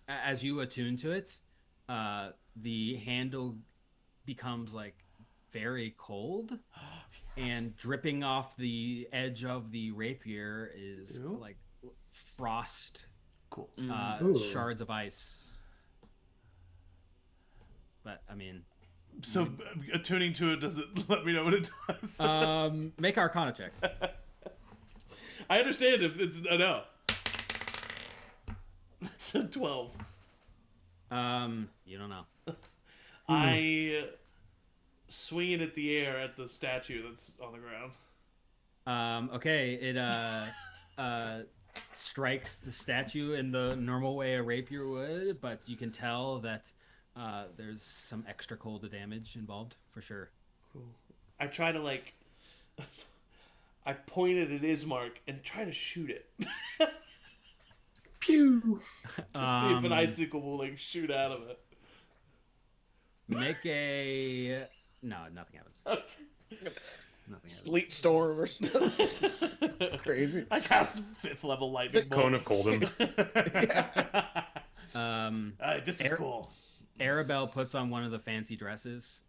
As you attune to it, the handle becomes like very cold, and dripping off the edge of the rapier is Ew. like frost Cool. Ooh. shards of ice. But I mean, So attuning to it doesn't let me know what it does. make Arcana check. I understand if it's a no. That's a 12. You don't know. I swing it at the air at the statue that's on the ground. Okay, it strikes the statue in the normal way a rapier would, but you can tell that there's some extra cold damage involved for sure. Cool. I try to like. I point it at Ismark and try to shoot it Pew. to see if an icicle will like shoot out of it. Make a no, nothing happens. Nothing happens. Sleet storm or something. Crazy. I cast 5th level lightning bolt. Cone of Golden. This is cool. Arabelle puts on one of the fancy dresses.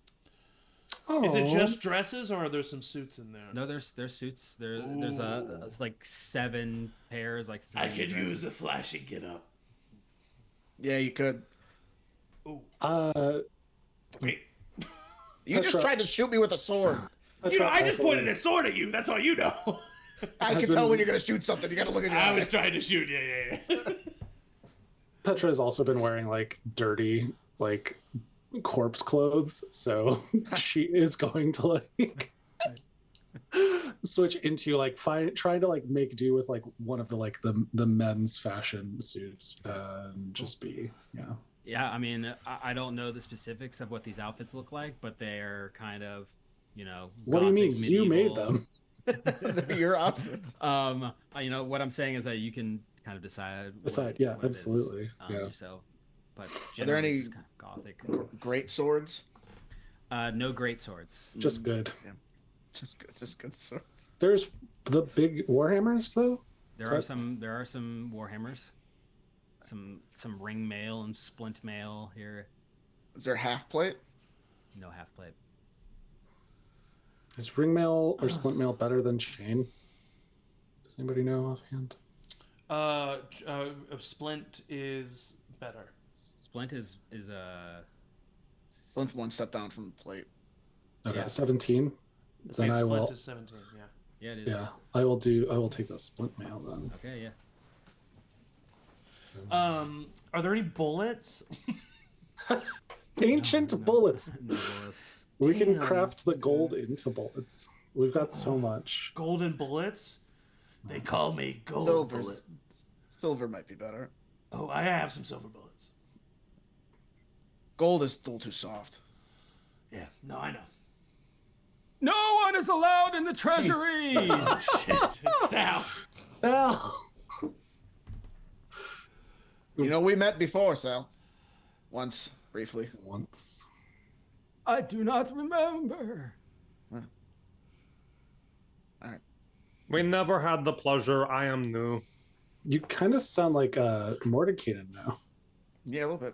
Is it Aw. just dresses, or are there some suits in there? No, there's suits. There's it's like 7 pairs, like 3 I could dresses. use a flashy get up. Yeah, you could. Ooh, Uh, wait. You just Petra. tried to shoot me with a sword. You know, I just also- pointed a sword at you. That's all you know. I Has can tell been- when you're gonna shoot something. You gotta look at your I eye. was trying to shoot. Yeah. Petra has also been wearing like dirty, like corpse clothes, so she is going to like switch into like trying to like make do with like one of the like the men's fashion suits and just be Yeah, I mean, I don't know the specifics of what these outfits look like, but they're kind of, What do you mean? Gothic, You made medieval. them. Your outfits. What I'm saying is that you can kind of decide. Yeah, what it is, absolutely. Yeah. yourself. But Are there generally any just kind of gothic. Great swords. No great swords. Just good. Just good swords. There's the big warhammers though. There are some warhammers, some ring mail and splint mail here. Is there half plate? No half plate. Is ringmail or splint mail better than chain? Does anybody know offhand? Splint is better. Splint is Splint's one step down from the plate. Okay, Yeah. 17. Then I Splint will. is 17. Yeah. yeah it is. Yeah, I will take the splint mail then. Okay, yeah. Are there any bullets? Ancient bullets. No bullets. We can Damn. craft the gold into bullets. We've got so much. Golden bullets? They call me gold Silvers. bullet. Silver might be better. Oh, I have some silver bullets. Gold is a little too soft. Yeah. No, I know. No one is allowed in the treasury. Oh shit! It's Sal. Sal. You know, we met before, Sal. Once, briefly. Once. I do not remember. We never had the pleasure. I am new. You kind of sound like Mordecai now. Yeah, a little bit.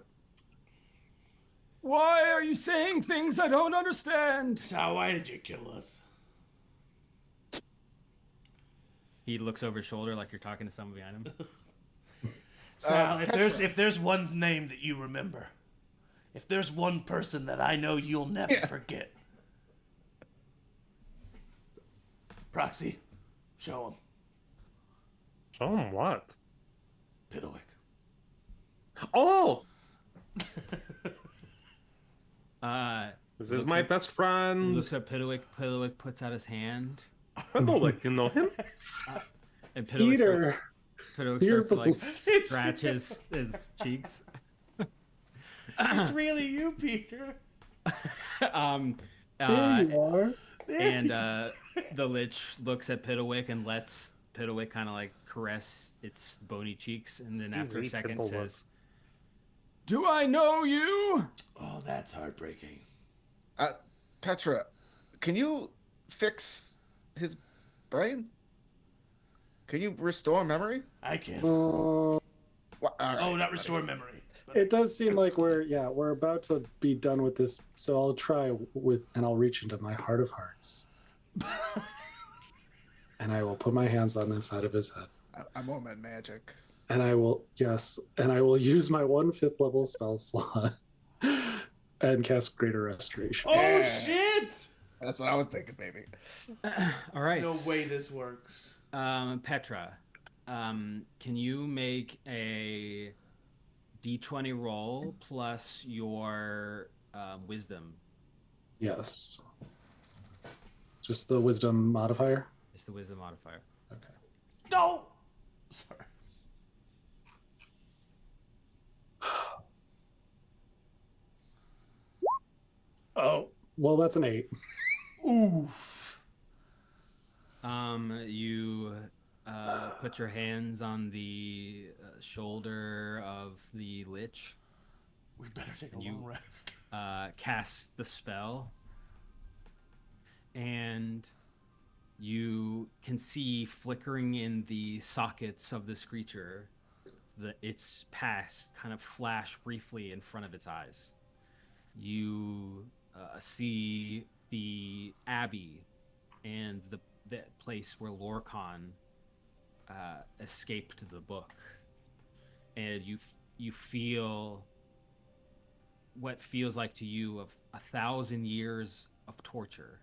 Why are you saying things I don't understand? Sal, why did you kill us? He looks over his shoulder like you're talking to someone behind him. Sal, Petra. if there's one name that you remember, if there's one person that I know you'll never forget, Proxy, show him. Show him what? Piddlewick. Oh! This is my best friend. Looks at Piddlewick. Piddlewick puts out his hand. Piddlewick, you know him? And Piddlewick Peter. starts to like Peter. scratch his cheeks. It's really you, Peter. There you are. And the Lich looks at Piddlewick and lets Piddlewick kind of like caress its bony cheeks, and then after a Easy, second Piddlewick. says, Do I know you? Oh, that's heartbreaking. Petra, can you fix his brain? Can you restore memory? I can. Well, all right. Oh, not restore memory. But It does seem like we're about to be done with this, so I'll try and I'll reach into my heart of hearts. And I will put my hands on the side of his head. I'm woman magic. And I will use my 1/5 level spell slot and cast Greater Restoration. oh Yeah. shit! That's what I was thinking, maybe. "All right, There's no way this works. Petra, can you make a D20 roll plus your wisdom?" Yes. Just the wisdom modifier? It's the wisdom modifier. Okay. No. Sorry. Oh, well, that's an 8. Oof. You put your hands on the shoulder of the Lich, We better take a You- long rest. cast the spell, and you can see flickering in the sockets of this creature its past kind of flash briefly in front of its eyes. You see the Abbey and the place where Lorcan escaped the book, and you feel what feels like to you of 1,000 years of torture,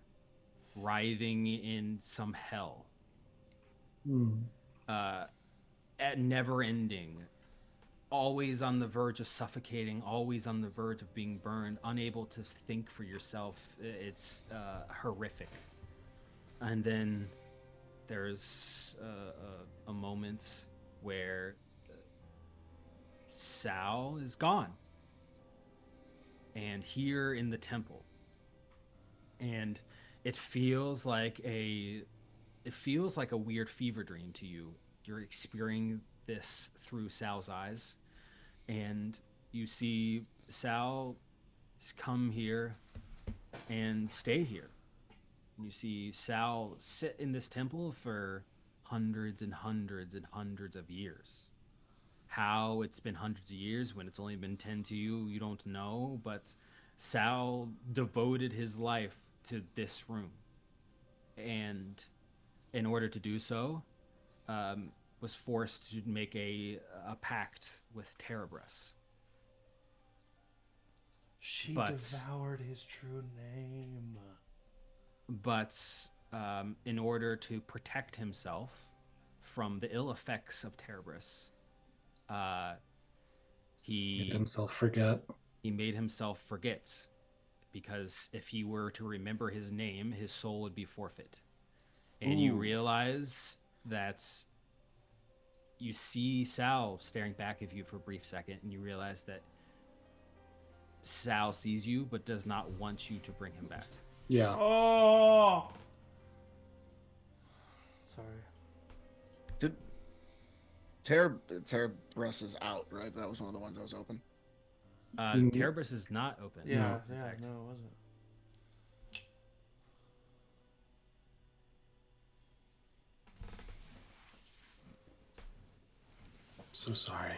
writhing in some hell, at never ending, always on the verge of suffocating, always on the verge of being burned, unable to think for yourself. It's horrific. And then there's a moment where Sal is gone, and here in the temple, and it feels like a weird fever dream to you. You're experiencing this through Sal's eyes, and you see Sal come here and stay here. You see Sal sit in this temple for hundreds and hundreds and hundreds of years. How it's been hundreds of years when it's only been 10 to you, you don't know, but Sal devoted his life to this room. And in order to do so, was forced to make a pact with Tenebris. She But- devoured his true name. But in order to protect himself from the ill effects of Tenebris, Made himself forget. he made himself forget, because if he were to remember his name, his soul would be forfeit. And you realize that you see Sal staring back at you for a brief second, and you realize that Sal sees you but does not want you to bring him back. Yeah. Oh. Sorry. Did Tenebris is out, right? That was one of the ones that was open. Tenebris is not open. Yeah, in yeah, fact. no, it wasn't. So sorry.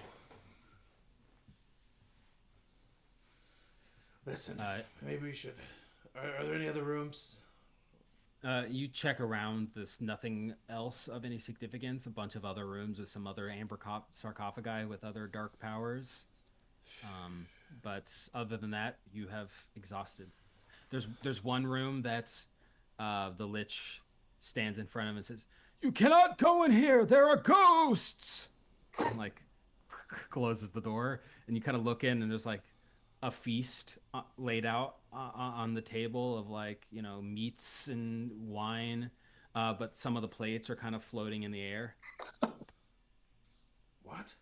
Listen, maybe we should. Are there any other rooms? You check around. There's nothing else of any significance. A bunch of other rooms with some other amber sarcophagi with other dark powers. But other than that, you have exhausted. There's one room that's the Lich stands in front of and says, You cannot go in here. There are ghosts. and, like closes the door, and you kind of look in, and there's like a feast laid out on the table of like meats and wine, but some of the plates are kind of floating in the air. What?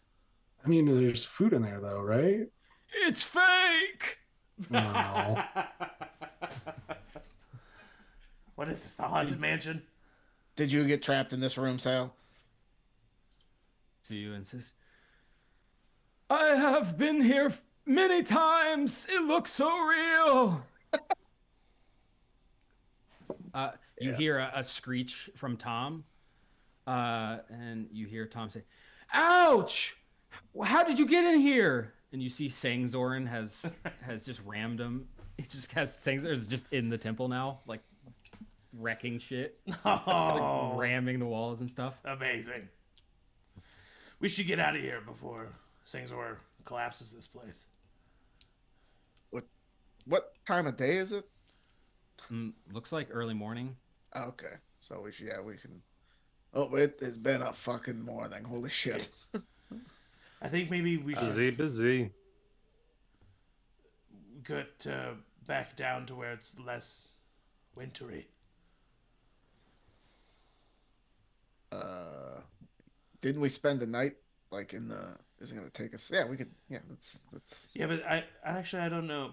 I mean, there's food in there though, right? It's fake. No. What is this? The haunted mansion? Did you get trapped in this room, Sal? So you insist. I have been here many times. It looks so real. You hear a screech from Tom, and you hear Tom say, "Ouch! How did you get in here?" And you see Sangzoran has just rammed him. He just has Sangzoran's just in the temple now, like wrecking shit, like ramming the walls and stuff. Amazing. We should get out of here before Sangzor collapses this place. What time of day is it? Looks like early morning. Okay, so we can. Oh, it has been a fucking morning. Holy shit. I think maybe we should Busy. get back down to where it's less wintry. Didn't we spend the night like in the? Is it gonna take us? Yeah, we could. Yeah, let's. Yeah, but I don't know.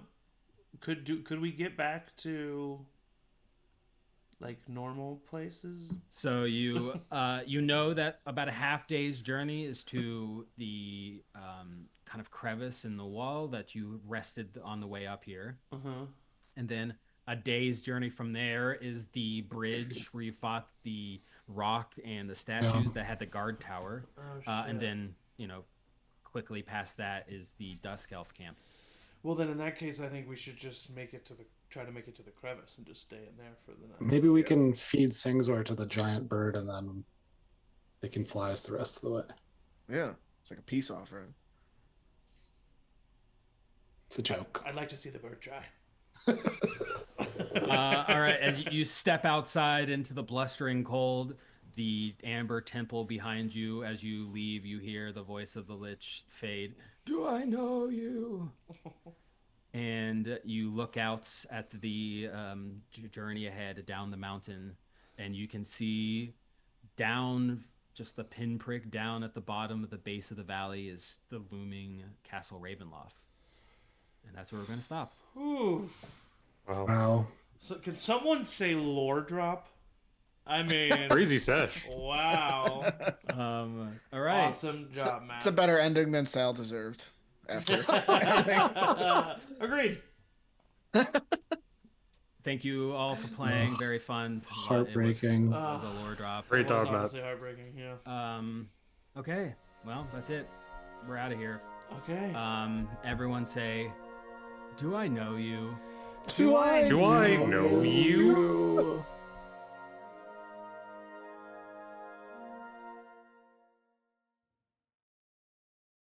Could we get back to like normal places? So you know that about a half day's journey is to the kind of crevice in the wall that you rested on the way up here. And then a day's journey from there is the bridge where you fought the rock and the statues that had the guard tower. And then, quickly past that is the Dusk Elf camp. Well, then in that case, I think we should just try to make it to the crevice and just stay in there for the night. Maybe we can feed Singzor to the giant bird and then they can fly us the rest of the way. Yeah, it's like a peace offering. It's a joke. I'd like to see the bird try. All right, as you step outside into the blustering cold, the amber temple behind you, as you leave, you hear the voice of the Lich fade. Do I know you? And you look out at the journey ahead down the mountain, and you can see down, just the pinprick down at the bottom of the base of the valley is the looming Castle Ravenloft. And that's where we're going to stop. Ooh. Wow. So can someone say lore drop? I mean, Crazy sesh. Wow. All right. Awesome job, Matt. It's a better ending than Sal deserved. After everything. Agreed. Thank you all for playing. Very fun. Heartbreaking. It was a lore drop. Great That was job, Matt. honestly heartbreaking. Yeah. Okay. Well, that's it. We're out of here. Okay. Everyone say, "Do I know you?" Do I Do I know you?